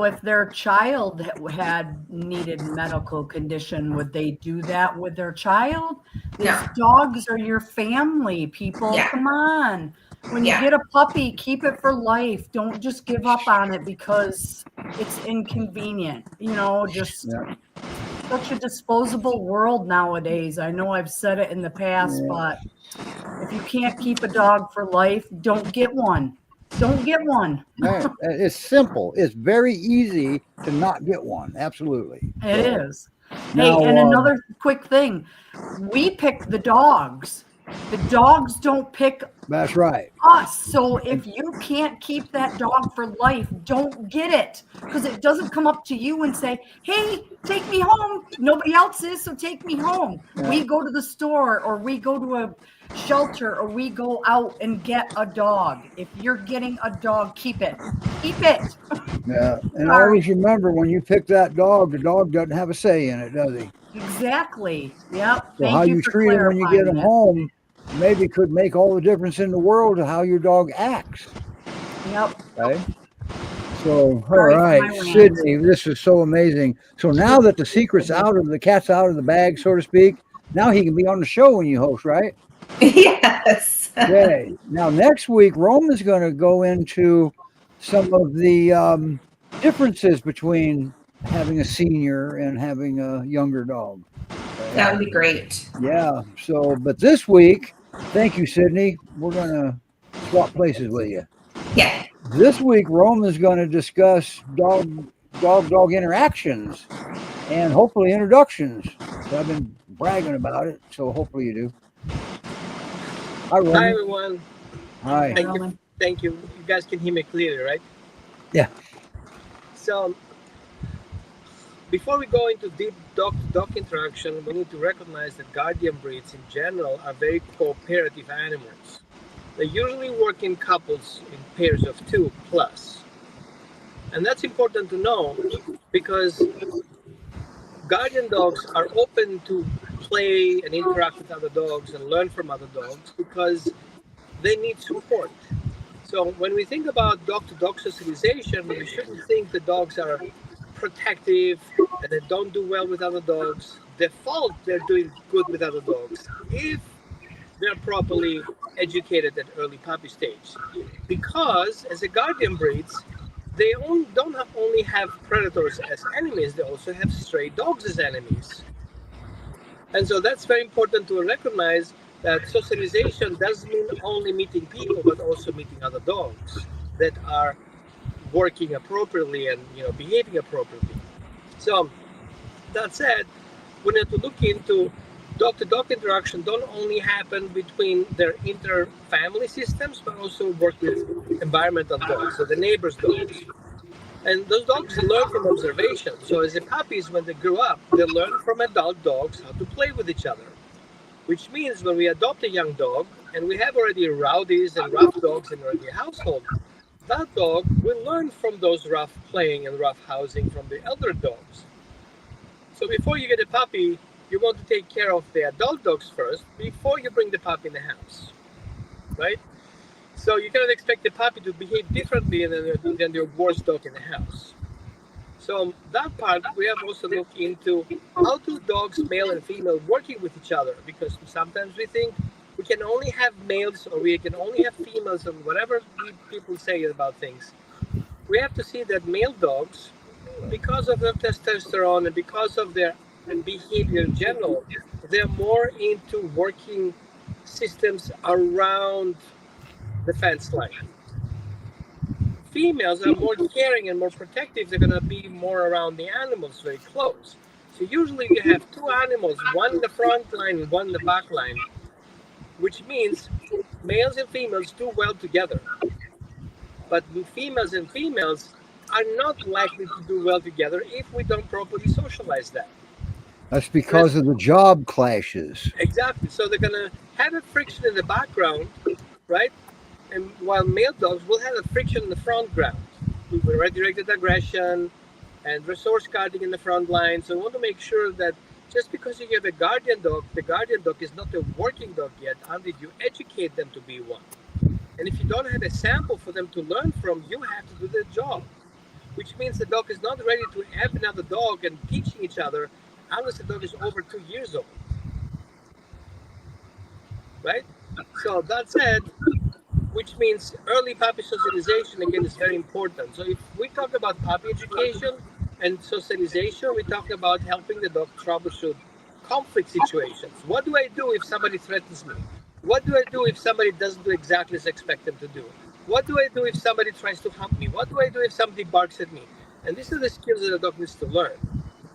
Speaker 3: if their child had needed medical condition, would they do that with their child?
Speaker 6: No.
Speaker 3: These dogs are your family, people.
Speaker 6: Yeah.
Speaker 3: Come on. When you get a puppy, keep it for life. Don't just give up on it because it's inconvenient. such a disposable world nowadays. I know I've said it in the past,
Speaker 1: Yeah.
Speaker 3: but if you can't keep a dog for life, don't get one. Don't get one.
Speaker 1: Right. It's simple. It's very easy to not get one. Absolutely.
Speaker 3: It
Speaker 1: So,
Speaker 3: is.
Speaker 1: now,
Speaker 3: Hey, and another quick thing. We pick the dogs. The dogs don't pick
Speaker 1: that's right.
Speaker 3: us. So if you can't keep that dog for life, don't get it, because it doesn't come up to you and say, hey, take me home. Nobody else is, so take me home.
Speaker 1: Yeah.
Speaker 3: We go to the store, or we go to a shelter, or we go out and get a dog. If you're getting a dog, keep it. Keep it.
Speaker 1: Yeah. And
Speaker 3: Sorry.
Speaker 1: always remember, when you pick that dog, the dog doesn't have a say in it, does he?
Speaker 3: Exactly. Yep.
Speaker 1: So how you
Speaker 3: for
Speaker 1: treat him when you get him
Speaker 3: clarifying
Speaker 1: home maybe could make all the difference in the world to how your dog acts.
Speaker 3: that. Yep.
Speaker 1: Okay. So, all
Speaker 3: Sorry for
Speaker 1: right,
Speaker 3: my rant.
Speaker 1: Sydney, this is so amazing. So now that the secret's out of the cat's out of the bag, so to speak, now he can be on the show when you host, right?
Speaker 6: Yes.
Speaker 1: Okay. Now next week, Roman's going to go into some of the differences between having a senior and having a younger dog.
Speaker 6: That would be great.
Speaker 1: Yeah. So, but this week, thank you, Sydney. We're going to swap places with you.
Speaker 6: Yeah.
Speaker 1: This week, Roman's going to discuss dog interactions and hopefully introductions. I've been bragging about it, so hopefully you do. Hi, Roman.
Speaker 7: Hi, everyone.
Speaker 1: Hi.
Speaker 7: Thank you. Thank you. You guys can hear me clearly, right?
Speaker 1: Yeah.
Speaker 7: So, before we go into deep dog-to-dog interaction, we need to recognize that guardian breeds in general are very cooperative animals. They usually work in couples in pairs of 2 plus. And that's important to know because guardian dogs are open to play and interact with other dogs and learn from other dogs because they need support. So when we think about dog-to-dog socialization, we shouldn't think the dogs are protective and they don't do well with other dogs. Default, they're doing good with other dogs if they're properly educated at early puppy stage. Because as a guardian breeds, they don't only have predators as enemies, they also have stray dogs as enemies. And so that's very important to recognize that socialization doesn't mean only meeting people, but also meeting other dogs that are working appropriately and behaving appropriately. So that said, we need to look into dog-to-dog interaction don't only happen between their inter-family systems, but also work with environmental dogs, so the neighbors' dogs. And those dogs learn from observation. So as a puppies, when they grow up, they learn from adult dogs how to play with each other. Which means when we adopt a young dog, and we have already rowdies and rough dogs in our household, that dog will learn from those rough playing and rough housing from the elder dogs. So before you get a puppy, you want to take care of the adult dogs first before you bring the puppy in the house, right? So you cannot expect the puppy to behave differently than your worst dog in the house. So that part, we have also looked into how do dogs, male and female, working with each other, because sometimes we think we can only have males or we can only have females and whatever people say about things. We have to see that male dogs, because of their testosterone and because of their behavior in general, they're more into working systems around the fence line. Females are more caring and more protective. They're going to be more around the animals very close. So usually you have 2 animals, one in the front line and one in the back line, which means males and females do well together. But females and females are not likely to do well together if we don't properly socialize them.
Speaker 1: That's because of the job clashes.
Speaker 7: Exactly. So they're going to have a friction in the background, right? And while male dogs will have a friction in the front ground with redirected aggression and resource guarding in the front line. So we want to make sure that just because you have a guardian dog, the guardian dog is not a working dog yet until you educate them to be one. And if you don't have a sample for them to learn from, you have to do the job, which means the dog is not ready to have another dog and teaching each other unless the dog is over 2 years old, right? So that said, which means early puppy socialization, again, is very important. So if we talk about puppy education, And socialization, we talk about helping the dog troubleshoot conflict situations. What do I do if somebody threatens me? What do I do if somebody doesn't do exactly as I expect them to do? What do I do if somebody tries to hump me? What do I do if somebody barks at me? And these are the skills that a dog needs to learn.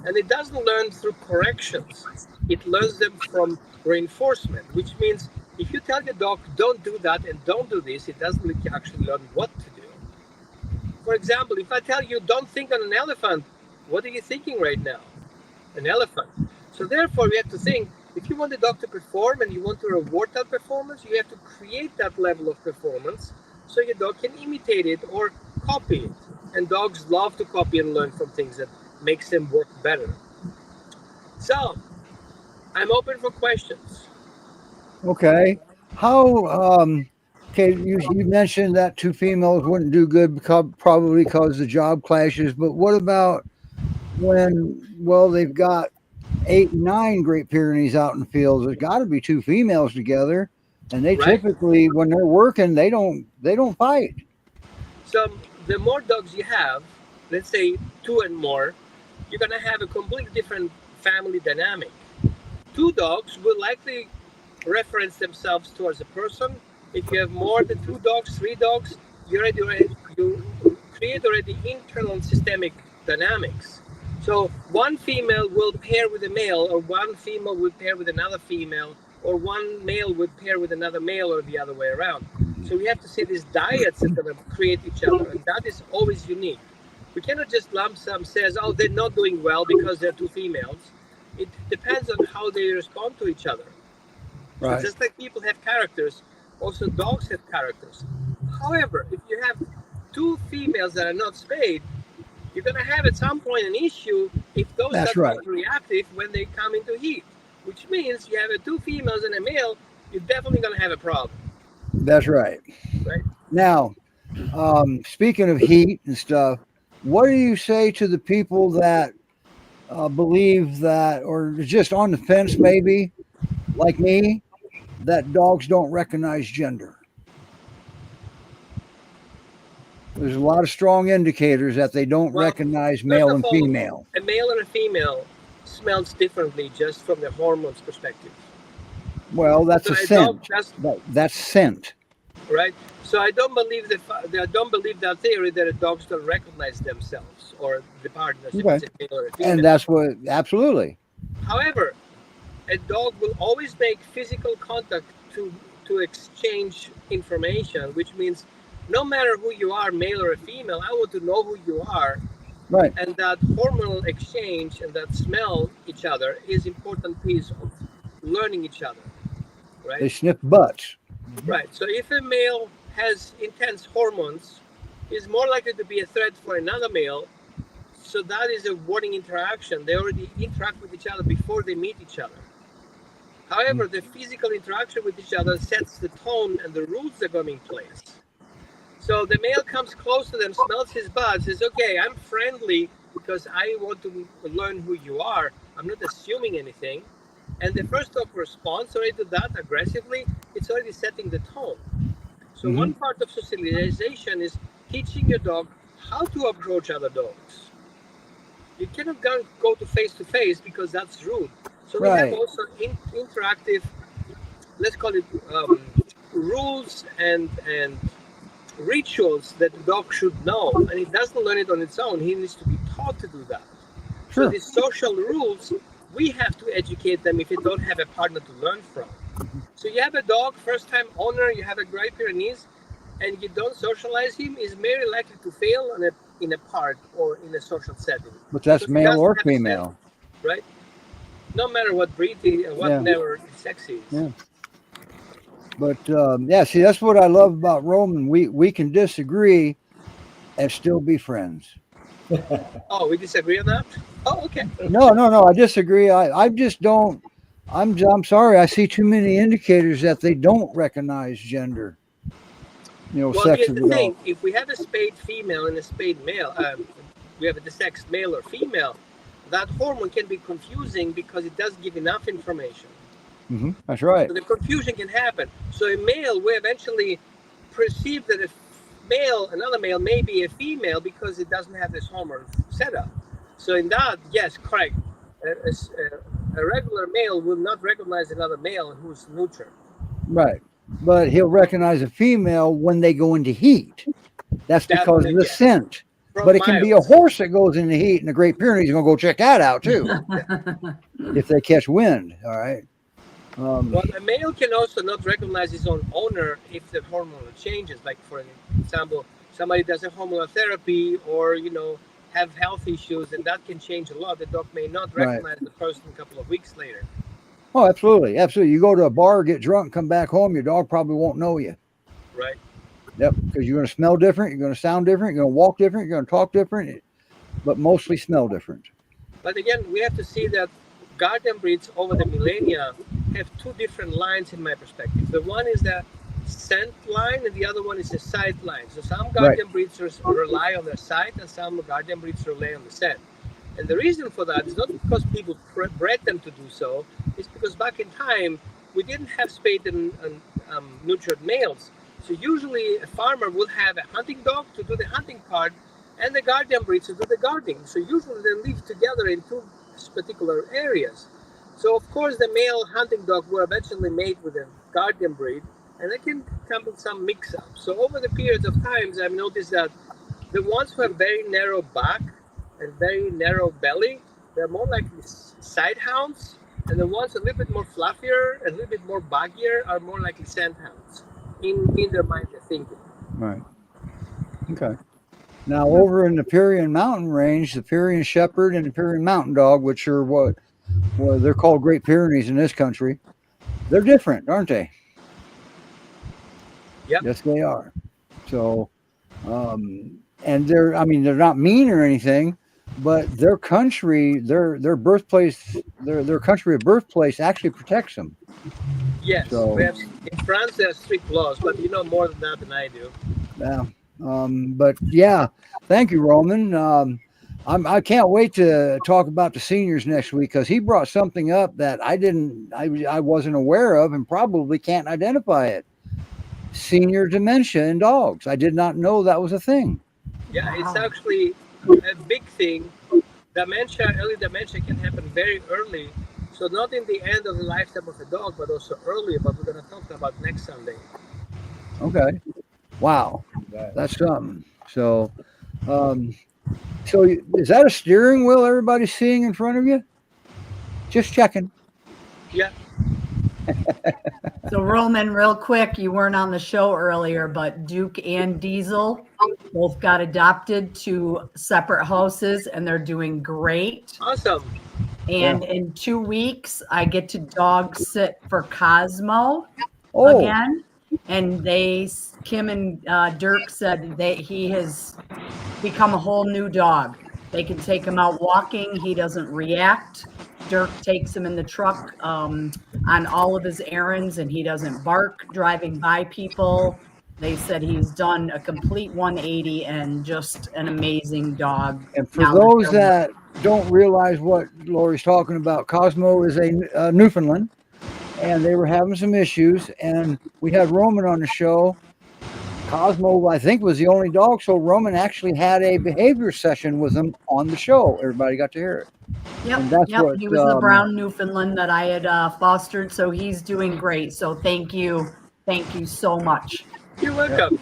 Speaker 7: And it doesn't learn through corrections. It learns them from reinforcement, which means if you tell your dog, don't do that and don't do this, it doesn't really actually learn what to do. For example, if I tell you, don't think on an elephant, what are you thinking right now? An elephant. So therefore, we have to think, if you want the dog to perform and you want to reward that performance, you have to create that level of performance so your dog can imitate it or copy it. And dogs love to copy and learn from things that makes them work better. So, I'm open for questions.
Speaker 1: Okay. How okay, you mentioned that two females wouldn't do good because probably because the job clashes, but what about when they've got 8, 9 Great Pyrenees out in the fields? There's got to be two females together, and they
Speaker 7: Right.
Speaker 1: typically, when they're working, they don't fight.
Speaker 7: So the more dogs you have, let's say 2 and more, you're gonna have a completely different family dynamic. 2 dogs will likely reference themselves towards a person. If you have more than 2 dogs, 3 dogs, you create already internal and systemic dynamics. So one female will pair with a male, or one female will pair with another female, or one male would pair with another male, or the other way around. So we have to see these dyads that are going to create each other, and that is always unique. We cannot just lump sum says, oh, they're not doing well because they're 2 females. It depends on how they respond to each other.
Speaker 1: Right.
Speaker 7: So just like people have characters, also dogs have characters. However, if you have 2 females that are not spayed, you're going to have at some point an issue if those
Speaker 1: That's
Speaker 7: are
Speaker 1: right.
Speaker 7: reactive when they come into heat, which means you have 2 females and a male, you're definitely going to have a problem.
Speaker 1: That's right.
Speaker 7: Right.
Speaker 1: Now, speaking of heat and stuff, what do you say to the people that believe that, or just on the fence, maybe, like me, that dogs don't recognize gender? There's a lot of strong indicators that they don't
Speaker 7: Well,
Speaker 1: recognize male
Speaker 7: first
Speaker 1: and
Speaker 7: of all,
Speaker 1: female.
Speaker 7: A male and a female smells differently just from the hormones perspective.
Speaker 1: Well, that's
Speaker 7: So
Speaker 1: a
Speaker 7: a
Speaker 1: scent.
Speaker 7: dog
Speaker 1: That's scent.
Speaker 7: right? So I don't believe that theory that dogs don't recognize themselves or the partners, if
Speaker 1: Okay.
Speaker 7: it's a male or a female.
Speaker 1: And that's what, absolutely.
Speaker 7: However, a dog will always make physical contact to exchange information, which means no matter who you are, male or a female, I want to know who you are.
Speaker 1: Right.
Speaker 7: And that hormonal exchange and that smell each other is important piece of learning each other, right?
Speaker 1: They sniff butts.
Speaker 7: Right. So if a male has intense hormones, he's more likely to be a threat for another male. So that is a warning interaction. They already interact with each other before they meet each other. However, the physical interaction with each other sets the tone and the rules that come in place. So the male comes close to them, smells his butt, says, okay, I'm friendly because I want to learn who you are. I'm not assuming anything. And the first dog responds already to that aggressively. It's already setting the tone. So one part of socialization is teaching your dog how to approach other dogs. You cannot go to face because that's rude. So we have also interactive, let's call it rules and rituals that the dog should know, and he doesn't learn it on its own. He needs to be taught to do that.
Speaker 1: Sure.
Speaker 7: So these social rules, we have to educate them if you don't have a partner to learn from. So you have a dog, first-time owner, you have a Great Pyrenees, and you don't socialize him, he's very likely to fail in a park or in a social setting.
Speaker 1: But that's
Speaker 7: Because he
Speaker 1: male
Speaker 7: doesn't
Speaker 1: or
Speaker 7: have
Speaker 1: female.
Speaker 7: sense, right? No matter what breed whatever sex he is.
Speaker 1: Yeah. But see, that's what I love about Roman. We can disagree and still be friends.
Speaker 7: Oh, we disagree on that? Oh, okay.
Speaker 1: No, I disagree. I just don't. I'm sorry. I see too many indicators that they don't recognize gender.
Speaker 7: Well,
Speaker 1: Sex
Speaker 7: here's
Speaker 1: of
Speaker 7: the
Speaker 1: the
Speaker 7: thing.
Speaker 1: dog.
Speaker 7: If we have a spayed female and a spayed male, we have a sexed male or female, that hormone can be confusing because it doesn't give enough information.
Speaker 1: That's right.
Speaker 7: So the confusion can happen. So a male will eventually perceive that another male may be a female because it doesn't have this hormone setup. So in that, yes, correct. A regular male will not recognize another male who's neutered.
Speaker 1: Right. But he'll recognize a female when they go into heat. That's because of the
Speaker 7: Yes.
Speaker 1: scent.
Speaker 7: From
Speaker 1: But it can be a
Speaker 7: miles.
Speaker 1: horse that goes into heat in the Great Pyrenees. You're going to go check that out too if they catch wind. All right.
Speaker 7: Well, a male can also not recognize his own owner if the hormonal changes. Like, for example, somebody does a hormonal therapy or, have health issues, and that can change a lot. The dog may not
Speaker 1: Right.
Speaker 7: recognize the person a couple of weeks later.
Speaker 1: Oh, absolutely. Absolutely. You go to a bar, get drunk, come back home, your dog probably won't know you.
Speaker 7: Right.
Speaker 1: Yep. Because you're going to smell different. You're going to sound different. You're going to walk different. You're going to talk different, but mostly smell different.
Speaker 7: But again, we have to see that guardian breeds over the millennia have two different lines in my perspective. The one is the scent line and the other one is the sight line. So some guardian breeds rely on their sight and some guardian breeds rely on the scent. And the reason for that is not because people bred them to do so, it's because back in time, we didn't have spayed and neutered males. So usually a farmer would have a hunting dog to do the hunting part and the guardian breed to do the guarding. So usually they live together in two particular areas. So of course the male hunting dog will eventually mate with a guardian breed, and it can come with some mix-up. So over the periods of times, I've noticed that the ones who have very narrow back and very narrow belly, they're more likely side hounds, and the ones a little bit more fluffier and a little bit more baggier are more likely scent hounds in their mind of thinking.
Speaker 1: Right. Okay. Now, over in the Pyrenean mountain range, the Pyrenean shepherd and the Pyrenean mountain dog, which are what they're called Great Pyrenees in this country, they're different, aren't they?
Speaker 7: Yep.
Speaker 1: Yes, they are. So, and they're not mean or anything, but their country, their birthplace, their country of birthplace actually protects them.
Speaker 7: Yes.
Speaker 1: So,
Speaker 7: in France, there's strict laws, but you know more than that than I do.
Speaker 1: Yeah. But yeah, thank you, Roman. I can't wait to talk about the seniors next week because he brought something up that I wasn't aware of and probably can't identify it. Senior dementia in dogs. I did not know that was a thing.
Speaker 7: Yeah, it's actually a big thing. Early dementia can happen very early. So not in the end of the lifetime of a dog, but also early, but we're going to talk about next Sunday.
Speaker 1: Okay. Wow. That's something. So is that a steering wheel everybody's seeing in front of you? Just checking.
Speaker 7: Yeah.
Speaker 3: So Roman, real quick, you weren't on the show earlier, but Duke and Diesel both got adopted to separate houses and they're doing great.
Speaker 7: Awesome.
Speaker 3: And in 2 weeks, I get to dog sit for Cosmo
Speaker 1: Oh,
Speaker 3: again. And Kim and Dirk said he has become a whole new dog. They can take him out walking. He doesn't react. Dirk takes him in the truck on all of his errands, and he doesn't bark driving by people. They said he's done a complete 180 and just an amazing dog.
Speaker 1: and for those that don't realize what Lori's talking about, Cosmo is a Newfoundland, and they were having some issues, and we had Roman on the show. Cosmo, I think, was the only dog, so Roman actually had a behavior session with him on the show. Everybody got to hear it.
Speaker 3: Yep,
Speaker 1: And that's what,
Speaker 3: he was the brown Newfoundland that I had fostered, so he's doing great. So thank you so much.
Speaker 7: You're welcome.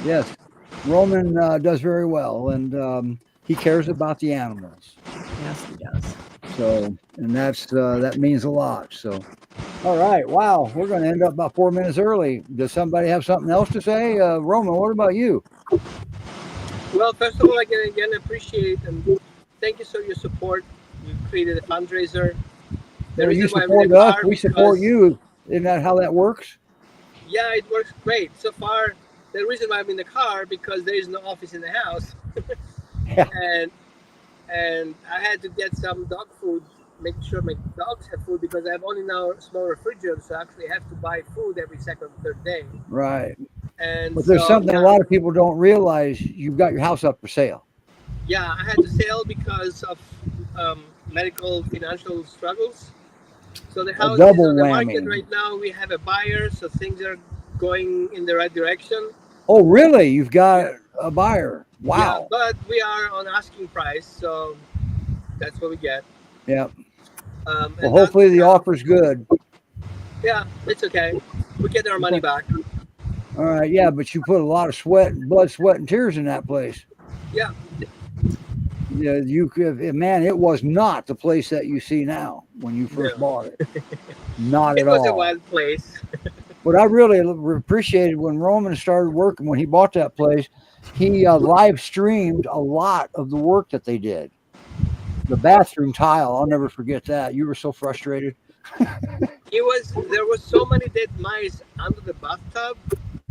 Speaker 1: Yes, Roman does very well, and he cares about the animals.
Speaker 3: Yes, he does.
Speaker 1: So, and that means a lot. So, all right, wow, we're going to end up about 4 minutes early. Does somebody have something else to say? Roman, what about you?
Speaker 7: Well, first of all, I can again appreciate and thank you for your support. You created a fundraiser.
Speaker 1: You support us, we support you. Isn't that how that works?
Speaker 7: Yeah, it works great. So far, the reason why I'm in the car because there is no office in the house.
Speaker 1: Yeah.
Speaker 7: And I had to get some dog food, make sure my dogs have food because I have only now a small refrigerator, so I actually have to buy food every second or third day.
Speaker 1: Right.
Speaker 7: And
Speaker 1: But there's something a lot of people don't realize. You've got your house up for sale.
Speaker 7: Yeah, I had to sell because of medical financial struggles. So the house is on the market right now. We have a buyer, so things are going in the right direction.
Speaker 1: Oh, really? You've got a buyer? Wow.
Speaker 7: Yeah, but we are on asking price, so That's what we get.
Speaker 1: Yeah.
Speaker 7: And
Speaker 1: Well, hopefully the offer's good.
Speaker 7: Yeah, it's okay. We get our money back.
Speaker 1: All right. Yeah, but you put a lot of blood, sweat, and tears in that place.
Speaker 7: Yeah.
Speaker 1: Yeah, man, it was not the place that you see now when you first bought it. Not at all.
Speaker 7: It was a wild place.
Speaker 1: But I really appreciated when Roman started working, when he bought that place, he live streamed a lot of the work that they did. The bathroom tile, I'll never forget that. You were so frustrated.
Speaker 7: There was so many dead mice under the bathtub.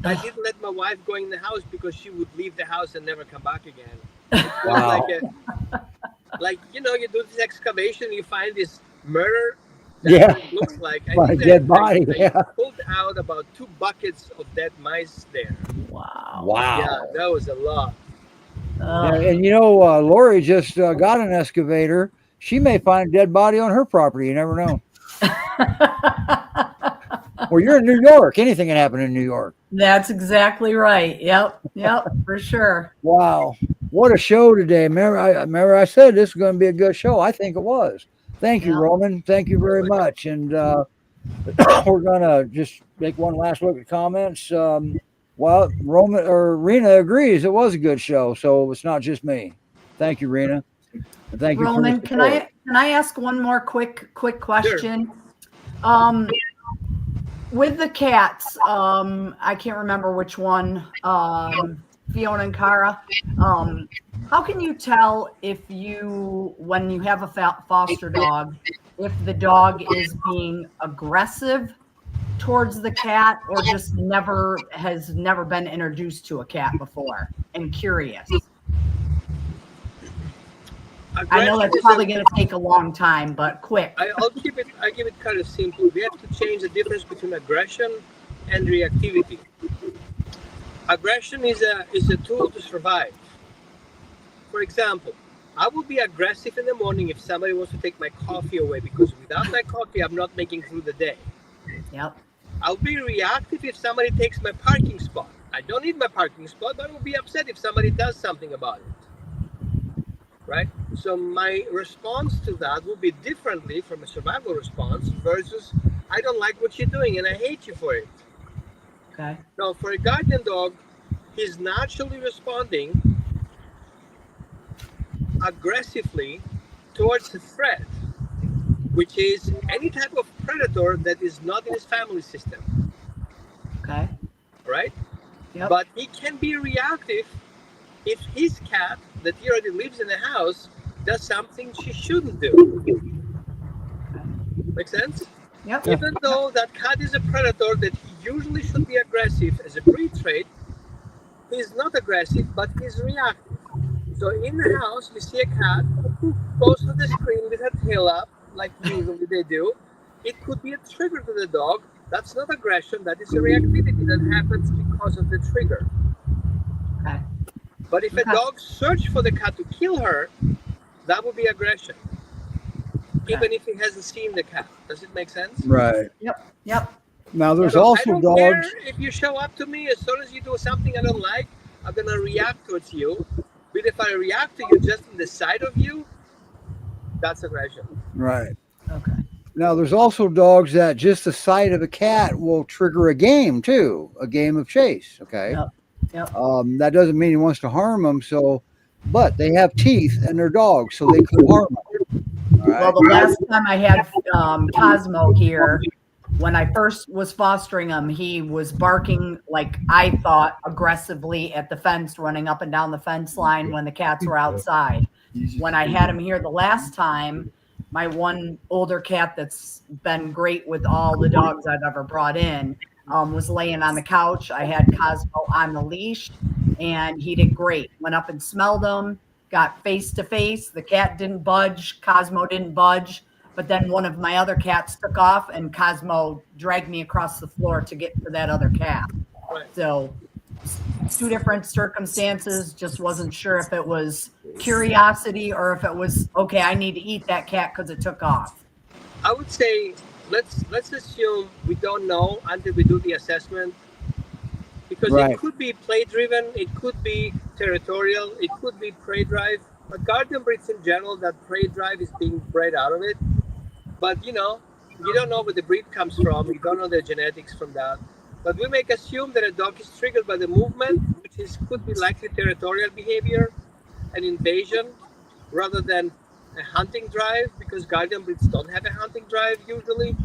Speaker 7: I didn't let my wife go in the house because she would leave the house and never come back again.
Speaker 1: Wow.
Speaker 7: Like you do this excavation, you find this murder.
Speaker 1: Yeah.
Speaker 7: What it looks like
Speaker 1: A dead body.
Speaker 7: I pulled out about 2 buckets of dead mice there.
Speaker 3: Wow.
Speaker 7: Yeah, that was a lot.
Speaker 1: Yeah, and Lori just got an excavator. She may find a dead body on her property. You never know. Well, you're in New York. Anything can happen in New York.
Speaker 3: That's exactly right. Yep, for sure.
Speaker 1: What a show today. Remember I said this was going to be a good show. I think it was. Thank you, Roman. Thank you very much. And we're going to just make one last look at comments. Well, Rena agrees it was a good show, so it's not just me. Thank you, Rena. And thank you,
Speaker 3: Roman. Can I ask one more quick question? Sure. With the cats, I can't remember which one, Fiona and Cara. How can you tell when you have a foster dog, if the dog is being aggressive towards the cat or just has never been introduced to a cat before and curious? I know that's probably going to take a long time, but quick. I
Speaker 7: give it kind of simple. We have to change the difference between aggression and reactivity. Aggression is a tool to survive. For example, I will be aggressive in the morning if somebody wants to take my coffee away, because without my coffee, I'm not making through the day.
Speaker 3: Yep.
Speaker 7: I'll be reactive if somebody takes my parking spot. I don't need my parking spot, but I will be upset if somebody does something about it. Right? So my response to that will be differently from a survival response versus I don't like what you're doing and I hate you for it.
Speaker 3: Okay.
Speaker 7: Now, for a guardian dog, he's naturally responding aggressively towards a threat, which is any type of predator that is not in his family system.
Speaker 3: Okay.
Speaker 7: Right?
Speaker 3: Yep.
Speaker 7: But he can be reactive if his cat that he already lives in the house does something she shouldn't do. Make sense?
Speaker 3: Yep.
Speaker 7: Even though that cat is a predator that he usually should be aggressive as a breed trait, he's not aggressive, but he's reactive. So in the house, you see a cat who goes to the screen with her tail up, like usually they do. It could be a trigger to the dog. That's not aggression, that is a reactivity that happens because of the trigger.
Speaker 3: Okay.
Speaker 7: But if a dog searches for the cat to kill her, that would be aggression. Even if he hasn't seen the cat. Does it make sense?
Speaker 1: Right.
Speaker 3: Yep.
Speaker 1: Now there's also
Speaker 7: I don't
Speaker 1: dogs.
Speaker 7: care if you show up to me, as soon as you do something I don't like, I'm going to react towards you. But if I react to you just in the sight of you, that's aggression.
Speaker 1: Right.
Speaker 3: Okay.
Speaker 1: Now there's also dogs that just the sight of a cat will trigger a game too, a game of chase. Okay.
Speaker 3: Yep. Yep.
Speaker 1: That doesn't mean he wants to harm them. But they have teeth and they're dogs, so they could harm them. All right.
Speaker 3: Well, the last time I had Cosmo here, when I first was fostering him, he was barking like I thought aggressively at the fence, running up and down the fence line when the cats were outside. When I had him here the last time, my one older cat that's been great with all the dogs I've ever brought in was laying on the couch. I had Cosmo on the leash and he did great. Went up and smelled him, got face to face. The cat didn't budge. Cosmo didn't budge. But then one of my other cats took off and Cosmo dragged me across the floor to get to that other cat.
Speaker 7: Right.
Speaker 3: So 2 different circumstances. Just wasn't sure if it was curiosity or if it was, okay, I need to eat that cat because it took off.
Speaker 7: I would say let's assume we don't know until we do the assessment, because
Speaker 1: Right.
Speaker 7: It could be play driven, it could be territorial, it could be prey drive. But guardian breeds in general, that prey drive is being bred out of it. But you don't know where the breed comes from. You don't know the genetics from that. But we make assume that a dog is triggered by the movement, which could be likely territorial behavior and invasion, rather than a hunting drive, because guardian breeds don't have a hunting drive usually.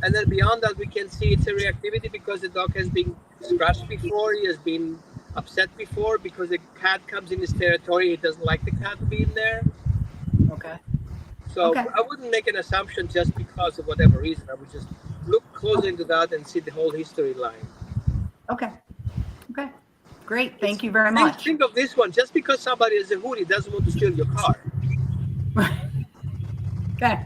Speaker 7: And then beyond that, we can see it's a reactivity because the dog has been scratched before, he has been upset before because the cat comes in his territory, he doesn't like the cat to be in there.
Speaker 3: Okay.
Speaker 7: So
Speaker 3: Okay.
Speaker 7: I wouldn't make an assumption just because of whatever reason. I would just look closer into that and see the whole history line.
Speaker 3: Okay. Okay. Great. Thank you very much.
Speaker 7: Think of this one. Just because somebody is a hoodie doesn't want to steal your car.
Speaker 3: Okay.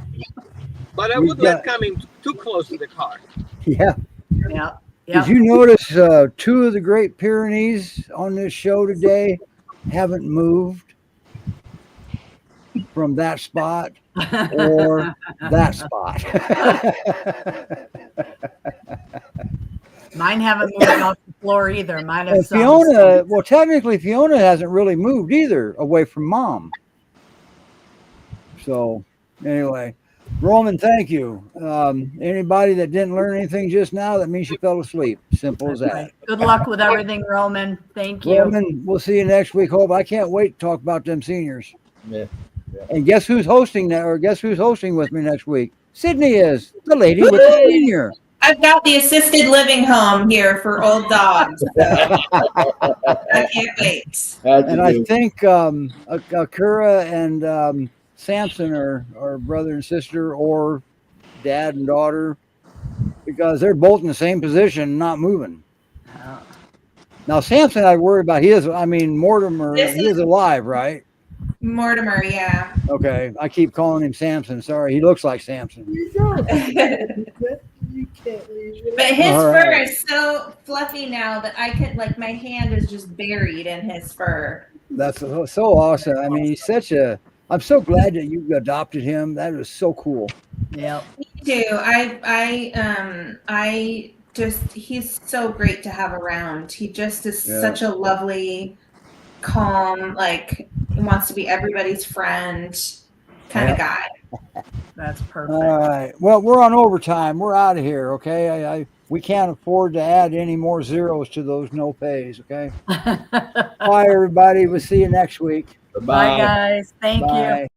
Speaker 7: But I wouldn't let coming too close to the car.
Speaker 1: Yeah.
Speaker 3: Yeah.
Speaker 1: Did you notice two of the Great Pyrenees on this show today haven't moved from that spot or that spot?
Speaker 3: Mine haven't moved off the floor either. Mine
Speaker 1: And
Speaker 3: is
Speaker 1: Fiona, well, technically Fiona hasn't really moved either away from mom. So anyway, Roman, thank you. Anybody that didn't learn anything just now, that means you fell asleep. Simple as that.
Speaker 3: Right. Good luck with everything, Roman. Thank you.
Speaker 1: Roman, we'll see you next week. Hope I can't wait to talk about them seniors.
Speaker 5: Yeah.
Speaker 1: And guess who's hosting that, or guess who's hosting with me next week? Sydney is the lady with the senior.
Speaker 6: I've got the assisted living home here for old dogs. So I can't wait.
Speaker 1: And I think Akira and Samson are brother and sister, or dad and daughter, because they're both in the same position, not moving. Now Samson, I worry about. Mortimer. He is alive, right?
Speaker 6: Mortimer, yeah.
Speaker 1: Okay, I keep calling him Samson. Sorry, he looks like Samson.
Speaker 5: You can't leave it.
Speaker 6: But his
Speaker 1: All
Speaker 6: fur
Speaker 1: right.
Speaker 6: is so fluffy now that I could, like, my hand is just buried in his fur.
Speaker 1: That's so awesome. I mean, he's such a. I'm so glad that you adopted him. That was so cool.
Speaker 3: Yep.
Speaker 6: Me too. I just, he's so great to have around. He just is such a lovely, calm, like, wants to be everybody's friend kind of guy.
Speaker 3: That's perfect.
Speaker 1: All right. Well, we're on overtime. We're out of here. Okay. We can't afford to add any more zeros to those no pays. Okay. Bye, everybody. We'll see you next week.
Speaker 3: Bye, guys. Thank you.
Speaker 1: Bye.